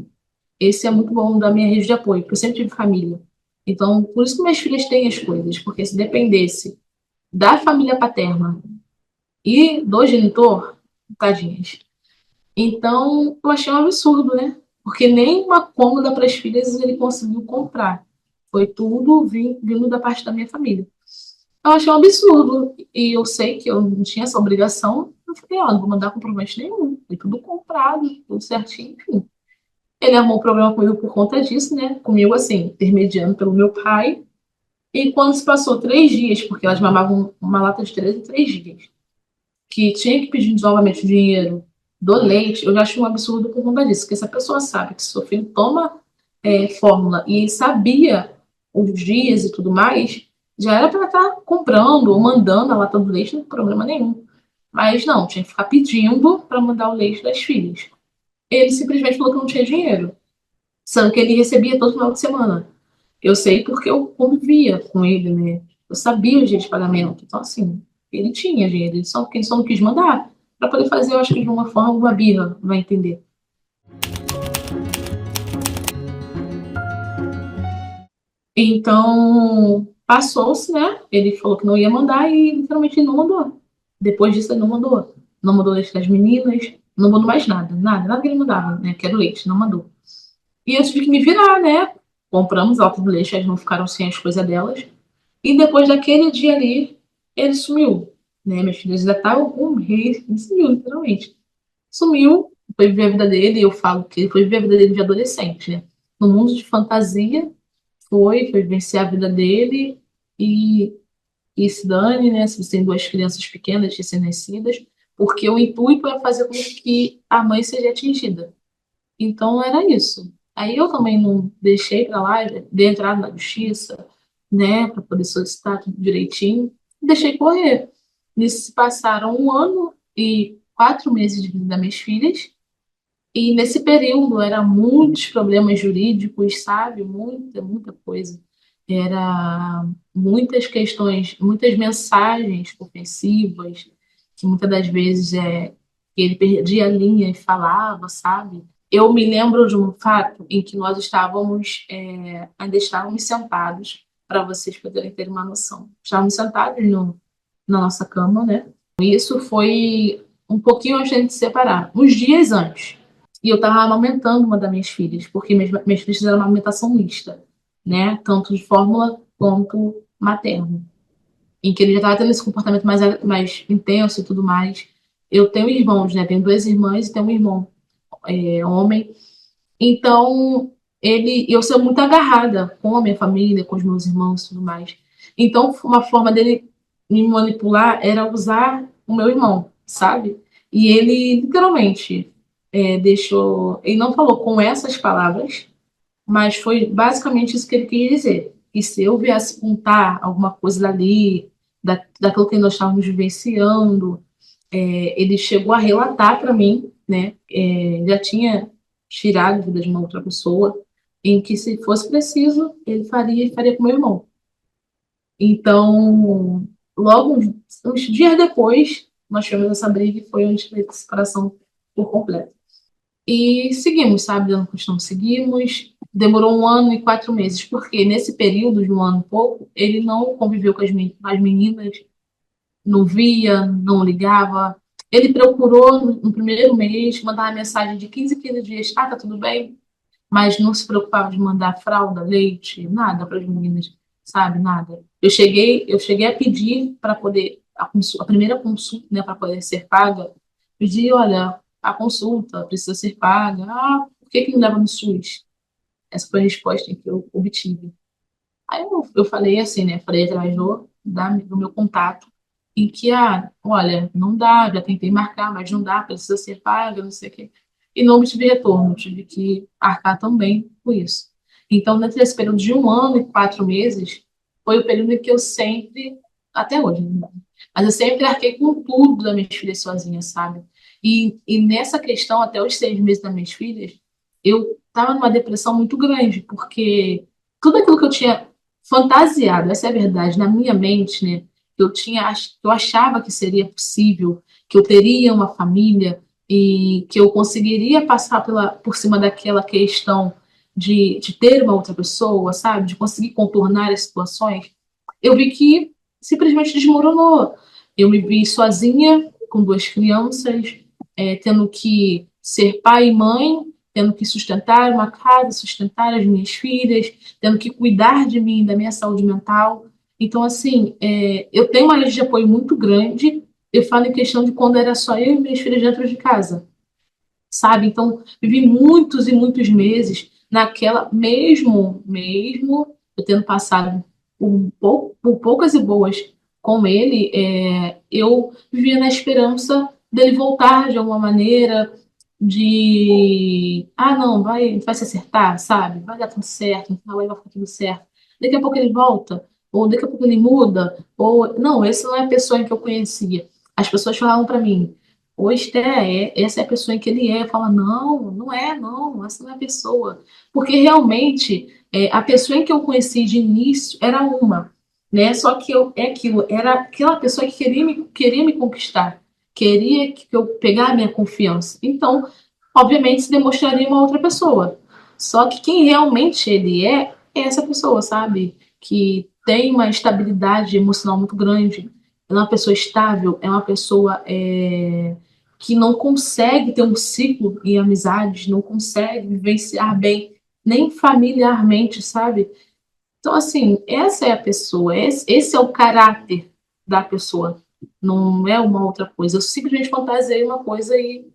Esse é muito bom da minha rede de apoio, porque eu sempre tive família. Então, por isso que minhas filhas têm as coisas, porque se dependesse da família paterna e do genitor, tadinhas. Então, eu achei um absurdo, né? Porque nem uma cômoda para as filhas ele conseguiu comprar. Foi tudo vindo da parte da minha família. Eu achei um absurdo. E eu sei que eu não tinha essa obrigação. Eu falei, ó, não vou mandar comprovante nenhum. Foi tudo comprado, tudo certinho, enfim. Ele arrumou um problema comigo por conta disso, né? Comigo, assim, intermediando pelo meu pai. E quando se passou 3 dias, porque elas mamavam uma lata de 3 em 3 dias, que tinha que pedir novamente o dinheiro do leite, eu já achei um absurdo por conta disso. Porque se a pessoa sabe que seu filho toma fórmula e sabia os dias e tudo mais, Já era para estar comprando ou mandando a lata do leite, não tem problema nenhum. Mas não, tinha que ficar pedindo para mandar o leite das filhas. Ele simplesmente falou que não tinha dinheiro, sendo que ele recebia todo final de semana. Eu sei porque eu convivia com ele, né? Eu sabia os dias de pagamento. Então, assim, ele tinha dinheiro, ele só não quis mandar para poder fazer, eu acho que de uma forma, uma birra, vai entender. Então, passou-se, né? Ele falou que não ia mandar e literalmente não mandou. Depois disso, ele não mandou. Não mandou leite das meninas, não mandou mais nada, nada, nada que ele mandava, né? Que era o leite, não mandou. E eu tive que me virar, né? Compramos alta do leite, elas não ficaram sem as coisas delas. E depois daquele dia ali, ele sumiu, né? Meus filhos já estavam com um mês, ele sumiu, literalmente. Sumiu, foi viver a vida dele, e eu falo que ele foi viver a vida dele de adolescente, né? No mundo de fantasia, foi vivenciar a vida dele e, e se dane, né? Se você tem duas crianças pequenas recém-nascidas, porque o intuito é fazer com que a mãe seja atingida. Então era isso. Aí eu também não deixei para lá, dei entrada na justiça, né, para poder solicitar tudo direitinho, e deixei correr. Nisso se passaram 1 ano e 4 meses de vida das minhas filhas, e nesse período era muitos problemas jurídicos, sabe? Muita, muita coisa. Era muitas questões, muitas mensagens ofensivas, que muitas das vezes ele perdia a linha e falava, sabe? Eu me lembro de um fato em que nós ainda estávamos sentados, para vocês poderem ter uma noção. Estávamos sentados na nossa cama, né? Isso foi um pouquinho antes de a gente se separar, uns dias antes. E eu estava amamentando uma das minhas filhas, porque minhas filhas fizeram uma amamentação mista, né? Tanto de fórmula quanto materno. Em que ele já estava tendo esse comportamento mais intenso e tudo mais. Eu tenho irmãos, né? Tenho duas irmãs e tenho um irmão, homem. Então, eu sou muito agarrada com a minha família, com os meus irmãos e tudo mais. Então, uma forma dele me manipular era usar o meu irmão, sabe? E ele, literalmente, deixou. Ele não falou com essas palavras, mas foi basicamente isso que ele queria dizer. Que se eu viesse contar alguma coisa dali, daquilo que nós estávamos vivenciando, ele chegou a relatar para mim, né? Já tinha tirado a vida de uma outra pessoa, em que se fosse preciso, ele faria com meu irmão. Então, logo uns dias depois, nós tivemos essa briga e foi onde teve a separação por completo. E seguimos, sabe? Dando questão, seguimos. Demorou 1 ano e 4 meses, porque nesse período de 1 ano e pouco, ele não conviveu com as meninas, não via, não ligava. Ele procurou no primeiro mês, mandava mensagem de 15 em 15 dias, tá tudo bem? Mas não se preocupava de mandar fralda, leite, nada para as meninas, sabe? Nada. Eu cheguei a pedir para poder, a primeira consulta, né, para poder ser paga, pedi, olha, a consulta precisa ser paga. Ah, por que que não leva no SUS? Essa foi a resposta que eu obtive. Aí eu falei assim, né? Falei através do meu contato, em que, olha, não dá, já tentei marcar, mas não dá, precisa ser paga, não sei o quê. E não obtive retorno, tive que arcar também com isso. Então, nesse período de 1 ano e 4 meses, foi o período em que eu sempre, até hoje, né? Mas eu sempre arquei com tudo das minhas filhas sozinha, sabe? E nessa questão, até os 6 meses das minhas filhas, eu estava numa depressão muito grande, porque tudo aquilo que eu tinha fantasiado, essa é a verdade, na minha mente, né? Que eu achava que seria possível, que eu teria uma família e que eu conseguiria passar por cima daquela questão de ter uma outra pessoa, sabe? De conseguir contornar as situações. Eu vi que simplesmente desmoronou. Eu me vi sozinha, com duas crianças, tendo que ser pai e mãe, tendo que sustentar uma casa, sustentar as minhas filhas, tendo que cuidar de mim, da minha saúde mental. Então, assim, eu tenho uma rede de apoio muito grande. Eu falo em questão de quando era só eu e minhas filhas dentro de casa, sabe? Então, vivi muitos e muitos meses naquela, mesmo eu tendo passado por poucas e boas com ele, eu vivia na esperança dele voltar de alguma maneira, não, vai se acertar, sabe? Vai dar tudo certo, no final vai ficar tudo certo. Daqui a pouco ele volta. ou daqui a pouco ele muda, ou não, esse não é a pessoa em que eu conhecia. As pessoas falavam para mim, hoje essa é a pessoa em que ele é. Eu falava, não, não é, não, essa não é a pessoa. Porque realmente a pessoa em que eu conheci de início era uma, né? Só que é aquilo, era aquela pessoa que queria me conquistar, queria que eu pegar a minha confiança. Então, obviamente, se demonstraria uma outra pessoa. Só que quem realmente ele é essa pessoa, sabe? Que tem uma estabilidade emocional muito grande, é uma pessoa estável, é uma pessoa que não consegue ter um ciclo em amizades, não consegue vivenciar bem, nem familiarmente, sabe? Então, assim, essa é a pessoa, esse é o caráter da pessoa, não é uma outra coisa. Eu simplesmente fantasiei uma coisa e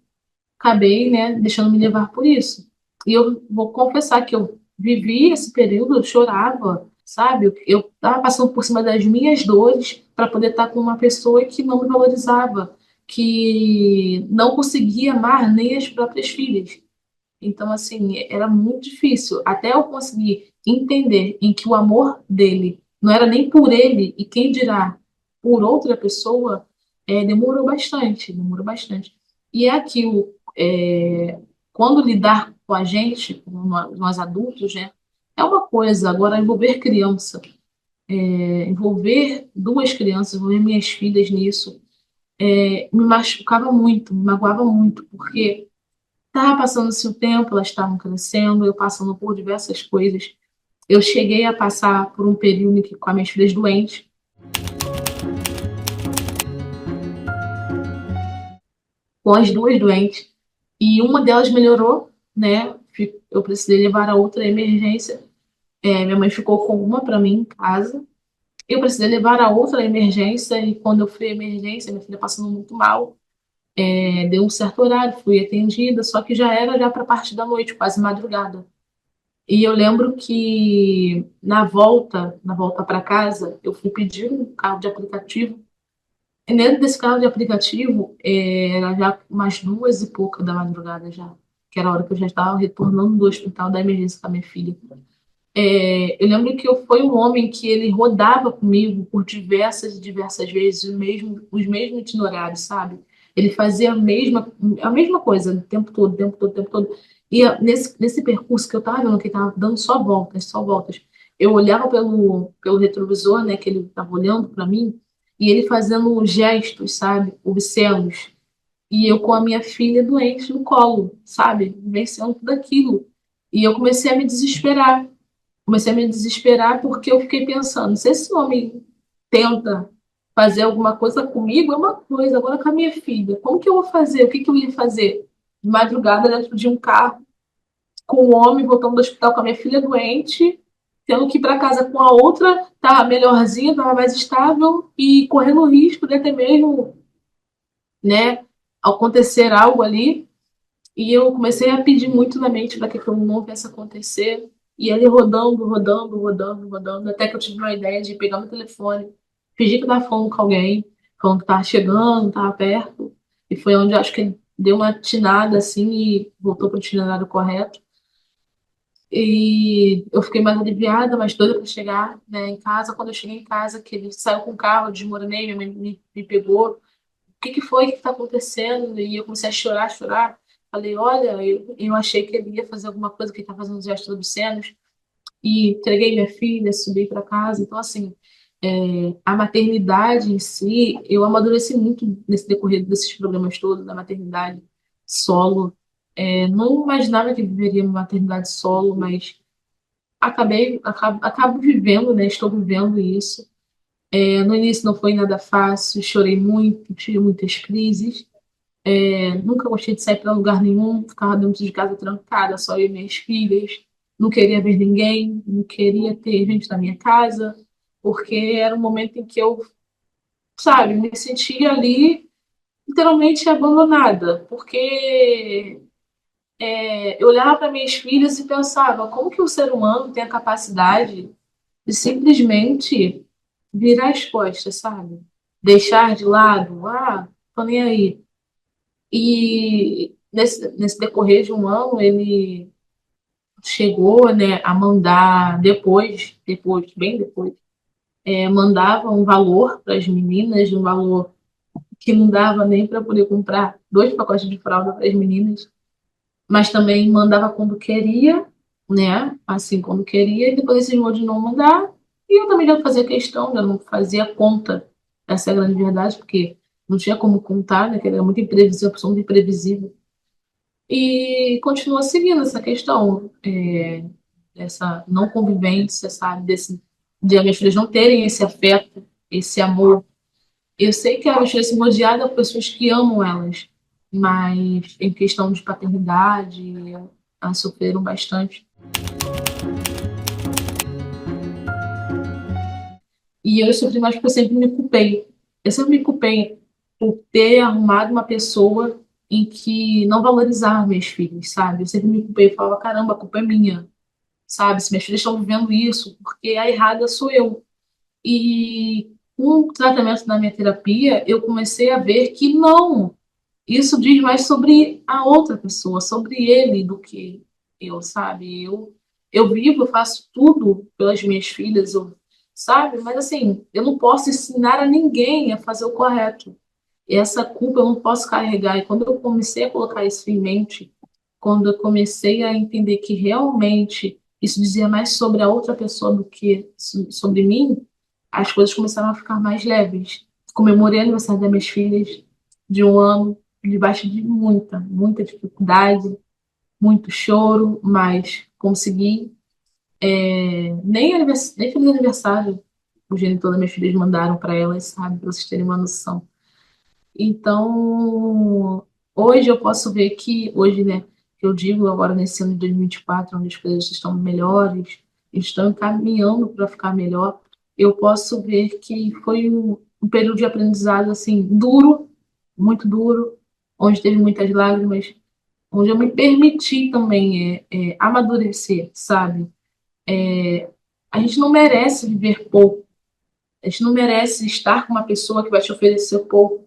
acabei, né, deixando me levar por isso. E eu vou confessar que eu vivi esse período, eu chorava, sabe? Eu estava passando por cima das minhas dores para poder estar com uma pessoa que não me valorizava, que não conseguia amar nem as próprias filhas. Então, assim, era muito difícil. Até eu conseguir entender em que o amor dele não era nem por ele, e quem dirá por outra pessoa, demorou bastante, demorou bastante. E é aquilo, quando lidar com a gente, com nós adultos, né, é uma coisa. Agora, envolver criança, envolver duas crianças, envolver minhas filhas nisso, me machucava muito, me magoava muito, porque estava passando-se o tempo, elas estavam crescendo, eu passando por diversas coisas. Eu cheguei a passar por um período com as minhas filhas doentes, com as duas doentes, e uma delas melhorou, né? Eu precisei levar a outra à emergência. Minha mãe ficou com uma para mim em casa. Eu precisei levar a outra à emergência, e quando eu fui à emergência, minha filha passando muito mal, deu um certo horário, fui atendida, só que já era já para a parte da noite, quase madrugada. E eu lembro que na volta para casa, eu fui pedir um carro de aplicativo. E dentro desse carro de aplicativo, era já umas 2 e pouca da madrugada já, que era a hora que eu já estava retornando do hospital da emergência com a minha filha. Eu lembro que foi um homem que ele rodava comigo por diversas e diversas vezes os mesmos itinerários, sabe? Ele fazia a mesma coisa o tempo todo, o tempo todo, o tempo todo. E nesse percurso que eu estava vendo que ele estava dando só voltas, só voltas, eu olhava pelo retrovisor, né, que ele estava olhando para mim, e ele fazendo gestos, sabe? Obscenos. E eu com a minha filha doente no colo, sabe? Vencendo tudo aquilo. E eu comecei a me desesperar. Comecei a me desesperar porque eu fiquei pensando, se esse homem tenta fazer alguma coisa comigo, é uma coisa, agora com a minha filha, como que eu vou fazer? O que que eu ia fazer? De madrugada dentro de um carro, com um homem voltando do hospital com a minha filha doente, tendo que ir para casa com a outra, tá melhorzinha, tava mais estável e correndo o risco de até mesmo, né, acontecer algo ali. E eu comecei a pedir muito na mente para que aquilo não viesse a acontecer. E ele rodando, rodando, rodando, rodando, até que eu tive uma ideia de pegar meu telefone, fingir que eu estava falando com alguém, falando que estava chegando, estava perto. E foi onde eu acho que ele deu uma tinada assim e voltou para o itinerário correto. E eu fiquei mais aliviada, mais doida para chegar, né, em casa. Quando eu cheguei em casa, que ele saiu com o carro, eu desmoronei, minha mãe me pegou. O que que foi? O que está acontecendo? E eu comecei a chorar, chorar. Falei, olha, eu achei que ele ia fazer alguma coisa, que ele está fazendo gestos obscenos. E entreguei minha filha, subi para casa. Então, assim, a maternidade em si, eu amadureci muito nesse decorrer desses programas todos, da maternidade solo. Não imaginava que viveria uma maternidade solo, mas acabo vivendo, né? Estou vivendo isso. No início não foi nada fácil, chorei muito, tive muitas crises. Nunca gostei de sair para lugar nenhum, ficava dentro de casa trancada, só eu e minhas filhas. Não queria ver ninguém, não queria ter gente na minha casa, porque era um momento em que eu, sabe, me sentia ali literalmente abandonada, porque eu olhava para minhas filhas e pensava, como que o ser humano tem a capacidade de simplesmente virar as costas, sabe? Deixar de lado, tô nem aí. E nesse decorrer de um ano, ele chegou, né, a mandar depois, bem depois, mandava um valor para as meninas, um valor que não dava nem para poder comprar 2 pacotes de fralda para as meninas, mas também mandava quando queria, né? Assim, quando queria, e depois esse de não mandar. E eu também já fazia questão, já não fazia conta, essa é a grande verdade, porque não tinha como contar, né? Que era muito imprevisível, pessoa muito imprevisível. E continua seguindo essa questão, essa não convivência, sabe? De as minhas filhas não terem esse afeto, esse amor. Eu sei que elas foram rodeadas por pessoas que amam elas, mas em questão de paternidade, elas sofreram bastante. E eu sofri mais porque eu sempre me culpei. Eu sempre me culpei por ter arrumado uma pessoa em que não valorizava meus filhos, sabe? Eu sempre me culpei, eu falava, caramba, a culpa é minha, sabe? Se minhas filhas estão vivendo isso, porque a errada sou eu. E com o tratamento da minha terapia, eu comecei a ver que não. Isso diz mais sobre a outra pessoa, sobre ele, do que eu, sabe? Eu vivo, eu faço tudo pelas minhas filhas, sabe? Mas assim, eu não posso ensinar a ninguém a fazer o correto. E essa culpa eu não posso carregar. E quando eu comecei a colocar isso em mente, quando eu comecei a entender que realmente isso dizia mais sobre a outra pessoa do que sobre mim, as coisas começaram a ficar mais leves. Comemorei o aniversário das minhas filhas de 1 ano, debaixo de muita dificuldade, muito choro, mas consegui. Nem feliz aniversário o genitor das minhas filhas mandaram para elas, sabe, para vocês terem uma noção. Então, hoje eu posso ver que, hoje, né, que eu digo agora nesse ano de 2024, onde as coisas estão melhores, estão caminhando para ficar melhor, eu posso ver que foi um período de aprendizado, assim, duro, muito duro, onde teve muitas lágrimas, onde eu me permiti também amadurecer, sabe? A gente não merece viver pouco, a gente não merece estar com uma pessoa que vai te oferecer pouco,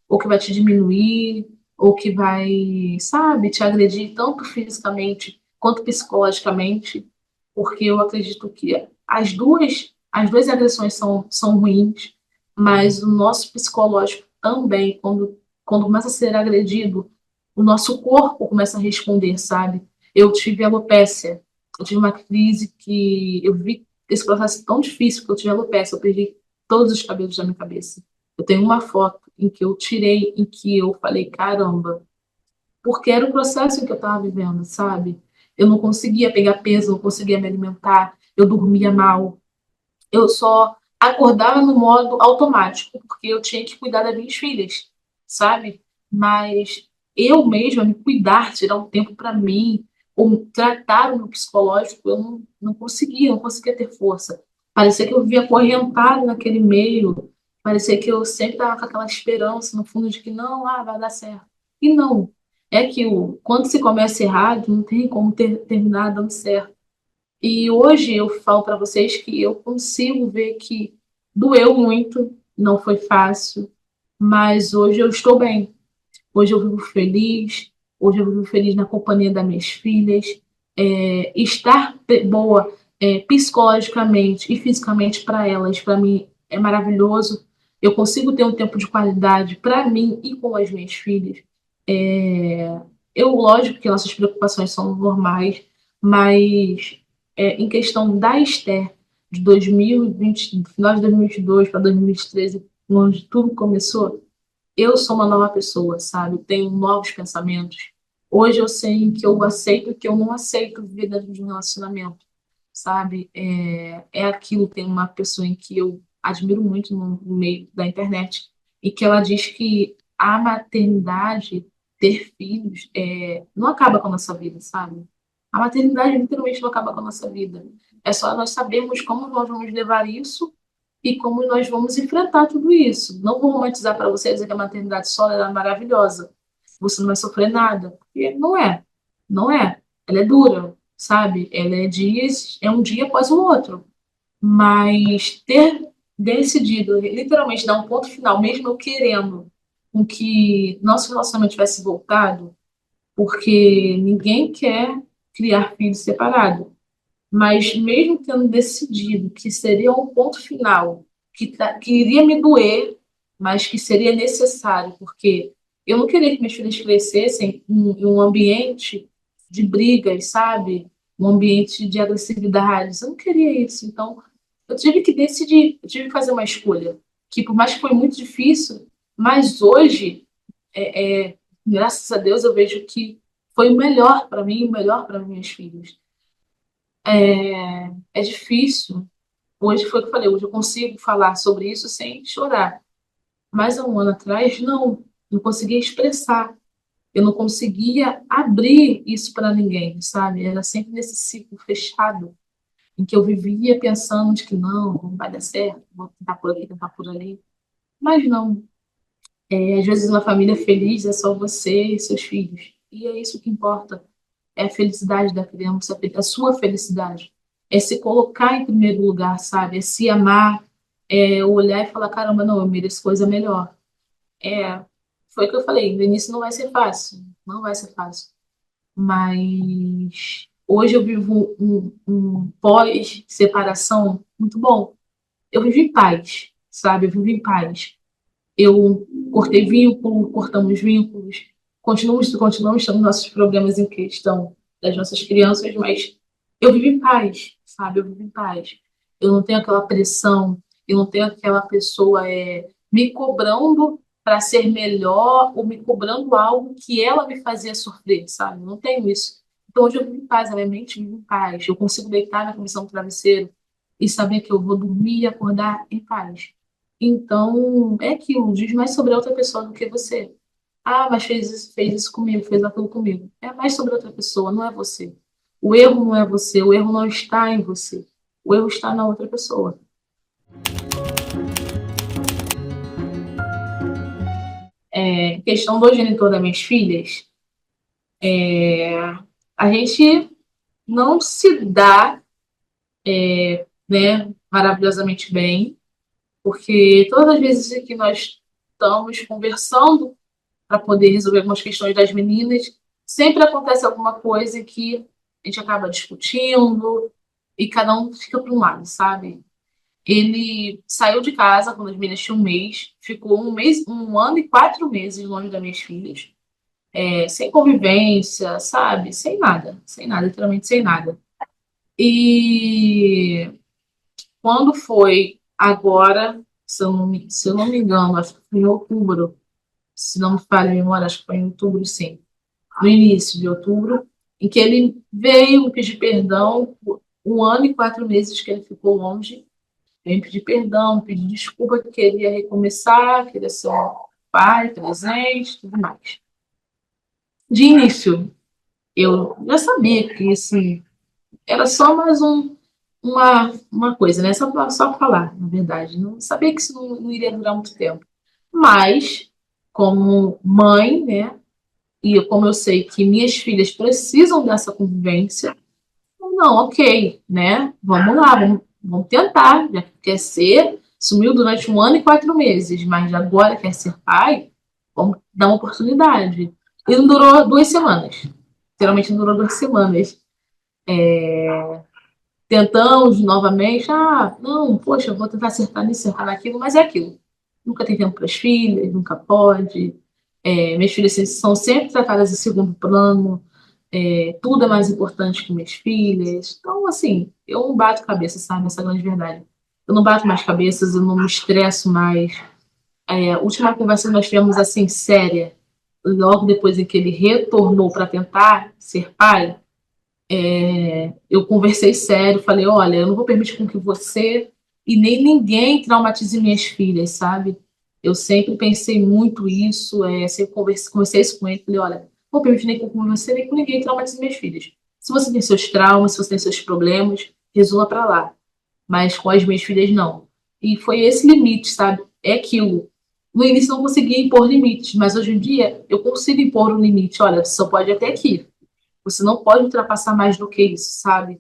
ou que vai te diminuir, ou que vai, sabe, te agredir tanto fisicamente quanto psicologicamente, porque eu acredito que as duas agressões são ruins, mas o nosso psicológico também, quando começa a ser agredido, o nosso corpo começa a responder, sabe? Eu tive alopécia, eu tive uma crise que eu vi esse processo tão difícil que eu tive alopecia, eu perdi todos os cabelos da minha cabeça. Eu tenho uma foto em que eu tirei, em que eu falei, caramba, porque era o processo em que eu estava vivendo, sabe? Eu não conseguia pegar peso, não conseguia me alimentar, eu dormia mal, eu só acordava no modo automático, porque eu tinha que cuidar das minhas filhas, sabe? Mas eu mesma me cuidar, tirar um tempo para mim, ou tratar o meu psicológico, eu não conseguia, não conseguia ter força. Parecia que eu vivia acorrentado naquele meio, parecia que eu sempre estava com aquela esperança no fundo de que não, vai dar certo. E não. É que quando se começa errado, não tem como terminar dando certo. E hoje eu falo para vocês que eu consigo ver que doeu muito, não foi fácil, mas hoje eu estou bem. Hoje eu vivo feliz, hoje eu vivo feliz na companhia das minhas filhas. Estar boa psicologicamente e fisicamente para elas, para mim, é maravilhoso. Eu consigo ter um tempo de qualidade para mim e com as minhas filhas. É, lógico que nossas preocupações são normais, mas em questão da Esther, de 2020, final de 2022 para 2013, onde tudo começou, eu sou uma nova pessoa, sabe? Tenho novos pensamentos. Hoje eu sei que eu aceito e que eu não aceito viver dentro de um relacionamento, sabe? É aquilo, tem uma pessoa em que eu admiro muito no meio da internet e que ela diz que a maternidade, ter filhos, não acaba com a nossa vida, sabe? A maternidade literalmente não acaba com a nossa vida. É só nós sabermos como nós vamos levar isso e como nós vamos enfrentar tudo isso. Não vou romantizar para você dizer que a maternidade só é maravilhosa, você não vai sofrer nada, porque não é, não é. Ela é dura, sabe? Ela é um dia após o outro. Mas ter decidido literalmente dar um ponto final, mesmo eu querendo com que nosso relacionamento tivesse voltado, porque ninguém quer criar filhos separados. Mas mesmo tendo decidido que seria um ponto final, que iria me doer, mas que seria necessário, porque eu não queria que meus filhos crescessem em um ambiente de brigas, sabe? Um ambiente de agressividades. Eu não queria isso. Então, eu tive que decidir, eu tive que fazer uma escolha, que por mais que foi muito difícil, mas hoje, graças a Deus, eu vejo que foi o melhor para mim, o melhor para meus filhos. É difícil. Hoje foi o que eu falei, hoje eu consigo falar sobre isso sem chorar. Mas há um ano atrás, não conseguia expressar. Eu não conseguia abrir isso para ninguém, sabe? Era sempre nesse ciclo fechado, em que eu vivia pensando de que não vai dar certo, vou tentar por aqui, tentar por ali. Mas não. Às vezes uma família feliz é só você e seus filhos. E é isso que importa. É a felicidade da criança, a sua felicidade. É se colocar em primeiro lugar, sabe? É se amar, é olhar e falar, caramba, não, eu mereço coisa melhor. É, foi o que eu falei, no início não vai ser fácil, não vai ser fácil. Mas hoje eu vivo um pós-separação muito bom. Eu vivo em paz, sabe? Eu vivo em paz. Eu cortei vínculo, cortamos vínculos, continuamos tendo nossos problemas em questão das nossas crianças, mas eu vivo em paz, sabe? Eu vivo em paz. Eu não tenho aquela pressão, eu não tenho aquela pessoa me cobrando para ser melhor ou me cobrando algo que ela me fazia sofrer, sabe? Eu não tenho isso. Então hoje eu vivo em paz, a minha mente vive em paz. Eu consigo deitar na comissão do travesseiro e saber que eu vou dormir e acordar em paz. Então, é aquilo, diz mais sobre a outra pessoa do que você. Ah, mas fez isso comigo, fez aquilo comigo. É mais sobre outra pessoa, não é você. O erro não é você, o erro não está em você. O erro está na outra pessoa. Questão do genitor das minhas filhas, a gente não se dá, né, maravilhosamente bem, porque todas as vezes que nós estamos conversando para poder resolver algumas questões das meninas, sempre acontece alguma coisa que a gente acaba discutindo e cada um fica para um lado, sabe? Ele saiu de casa quando as meninas tinham um mês, ficou um mês, 1 ano e 4 meses longe das minhas filhas, sem convivência, sabe? Sem nada, literalmente sem nada. E quando foi agora, se eu não me engano, acho que foi em outubro, se não me falha a memória, acho que foi em outubro, sim, no início de outubro, em que ele veio me pedir perdão por 1 ano e 4 meses que ele ficou longe. Veio pedir perdão, pedir desculpa, que queria recomeçar, queria ser um pai presente, tudo mais. De início, eu já sabia que assim, era só mais uma coisa, né? Só falar, na verdade. Não sabia que isso não iria durar muito tempo. Mas, como mãe, né? E como eu sei que minhas filhas precisam dessa convivência, não, ok, né? Vamos lá, vamos tentar. Já quer ser, sumiu durante 1 ano e 4 meses, mas agora quer ser pai, vamos dar uma oportunidade. E não durou 2 semanas. Geralmente não durou 2 semanas. Tentamos novamente, não, poxa, eu vou tentar acertar nisso, acertar naquilo, mas é aquilo. Nunca tem tempo para as filhas, nunca pode. Minhas filhas são sempre tratadas em segundo plano, tudo é mais importante que minhas filhas. Então, assim, eu não bato cabeça, sabe? Essa é a grande verdade. Eu não bato mais cabeças, eu não me estresso mais. A última conversa que nós tivemos, assim, séria, logo depois em que ele retornou para tentar ser pai, eu conversei sério, falei, olha, eu não vou permitir com que você e nem ninguém traumatize minhas filhas, sabe? Eu sempre pensei muito isso, sempre conversei isso com ele, falei, olha, não vou permitir nem com você, nem com ninguém traumatize minhas filhas. Se você tem seus traumas, se você tem seus problemas, resolva para lá. Mas com as minhas filhas, não. E foi esse limite, sabe? É aquilo. No início não conseguia impor limites, mas hoje em dia eu consigo impor um limite. Olha, você só pode ir até aqui. Você não pode ultrapassar mais do que isso, sabe?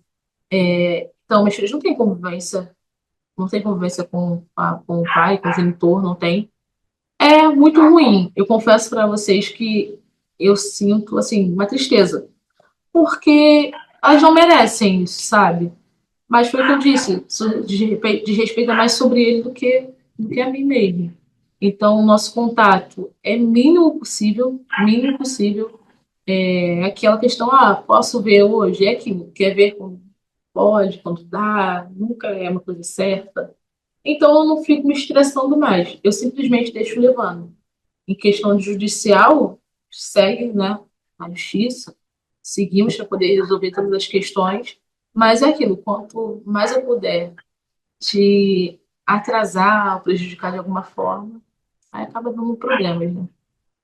Então, meus filhos não têm convivência, não tem convivência com o pai, com o genitor, não tem. É muito ruim. Eu confesso para vocês que eu sinto, assim, uma tristeza. Porque Elas não merecem isso, sabe? Mas foi o que eu disse, isso desrespeita mais sobre ele do que a mim mesmo. Então, o nosso contato é mínimo possível, mínimo possível. É aquela questão, posso ver hoje? É aquilo, quer ver quando pode, quando dá, nunca é uma coisa certa. Então, eu não fico me estressando mais, eu simplesmente deixo levando. Em questão de judicial, segue, né, a justiça, seguimos para poder resolver todas as questões, mas é aquilo, quanto mais eu puder te atrasar ou prejudicar de alguma forma, aí acaba dando problemas, né?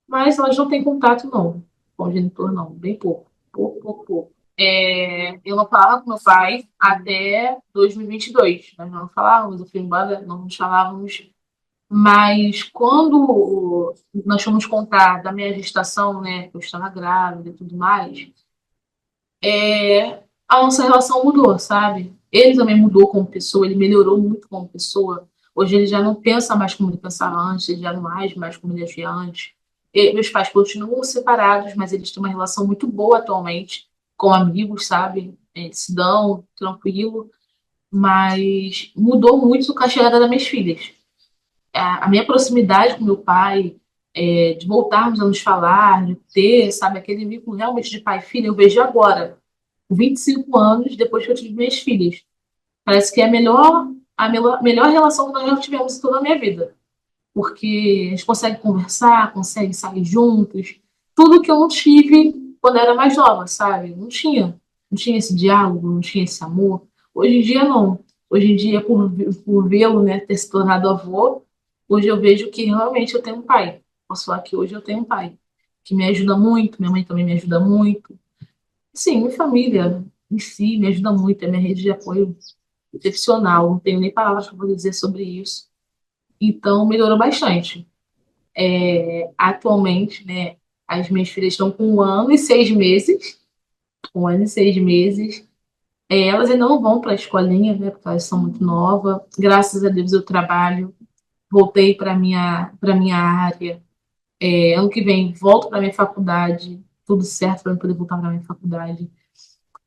Mas elas não têm contato, não, com o genitor, não, bem pouco, pouco, pouco, pouco. Eu não falava com meu pai até 2022, nós não falávamos, eu fui embora, não nos falávamos, mas quando nós fomos contar da minha gestação, né, que eu estava grávida e tudo mais, a nossa relação mudou, sabe? Ele também mudou como pessoa, ele melhorou muito como pessoa. Hoje ele já não pensa mais como ele pensava antes, ele já não age mais como ele agia antes. Meus pais continuam separados, mas eles têm uma relação muito boa atualmente, com amigos, sabe? Se dão tranquilo, mas mudou muito com a chegada das minhas filhas. A minha proximidade com meu pai, de voltarmos a nos falar, de ter, sabe, aquele vínculo realmente de pai e filha, eu vejo agora, com 25 anos, depois que eu tive minhas filhas. Parece que é a melhor relação que nós já tivemos em toda a minha vida. Porque a gente consegue conversar, consegue sair juntos. Tudo que eu não tive quando eu era mais nova, sabe? Não tinha. Não tinha esse diálogo, não tinha esse amor. Hoje em dia, não. Hoje em dia, por vê-lo, né, ter se tornado avô, hoje eu vejo que realmente eu tenho um pai. Posso falar que hoje eu tenho um pai que me ajuda muito, minha mãe também me ajuda muito. Sim, minha família em si me ajuda muito, é minha rede de apoio excepcional, não tenho nem palavras para poder dizer sobre isso. Então, melhorou bastante. Atualmente, né, as minhas filhas estão com 1 ano e 6 meses, 1 ano e 6 meses. Elas ainda não vão para a escolinha, né, porque elas são muito novas. Graças a Deus eu trabalho, voltei para minha área. Ano que vem volto para minha faculdade, tudo certo para eu poder voltar para minha faculdade.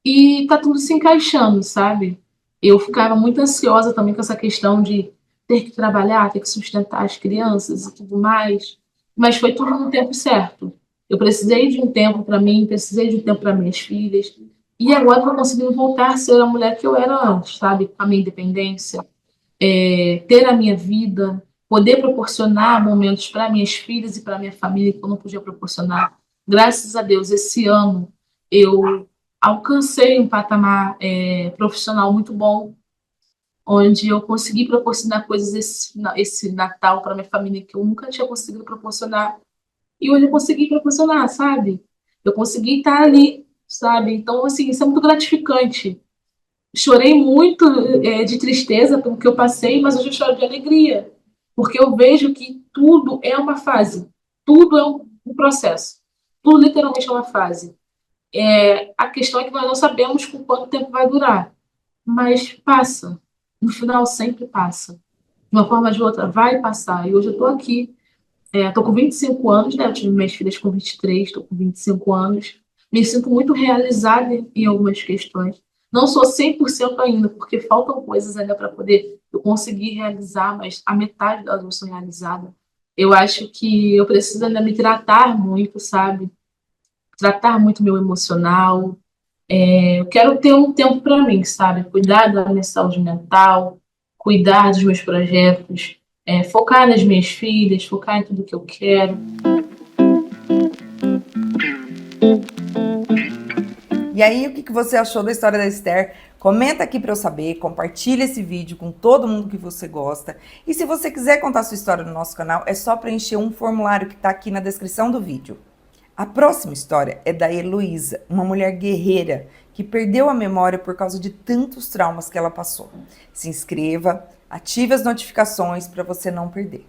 E tá tudo se encaixando, sabe? Eu ficava muito ansiosa também com essa questão de ter que trabalhar, ter que sustentar as crianças e tudo mais, mas foi tudo no tempo certo. Eu precisei de um tempo para mim, precisei de um tempo para minhas filhas, e agora eu tô conseguindo voltar a ser a mulher que eu era antes, sabe? Com a minha independência, ter a minha vida, poder proporcionar momentos para minhas filhas e para minha família que eu não podia proporcionar. Graças a Deus, esse ano eu alcancei um patamar profissional muito bom, onde eu consegui proporcionar coisas esse Natal para minha família que eu nunca tinha conseguido proporcionar. E hoje eu consegui proporcionar, sabe? Eu consegui estar ali, sabe? Então, assim, isso é muito gratificante. Chorei muito de tristeza pelo que eu passei, mas hoje eu choro de alegria, porque eu vejo que tudo é uma fase, tudo é um processo, tudo literalmente é uma fase. A questão é que nós não sabemos com quanto tempo vai durar, mas passa, no final sempre passa, de uma forma ou de outra vai passar, e hoje eu estou aqui. Estou com 25 anos, né? Eu tive minhas filhas com 23, estou com 25 anos. Me sinto muito realizada em algumas questões. Não sou 100% ainda, porque faltam coisas ainda para poder eu conseguir realizar, mas a metade delas não são realizadas. Eu acho que eu preciso ainda me tratar muito, sabe? Tratar muito meu emocional. Eu quero ter um tempo para mim, sabe? Cuidar da minha saúde mental, cuidar dos meus projetos, focar nas minhas filhas, focar em tudo que eu quero. E aí, o que você achou da história da Esther? Comenta aqui para eu saber, compartilha esse vídeo com todo mundo que você gosta. E se você quiser contar sua história no nosso canal, é só preencher um formulário que está aqui na descrição do vídeo. A próxima história é da Heloísa, uma mulher guerreira que perdeu a memória por causa de tantos traumas que ela passou. Se inscreva, ative as notificações para você não perder.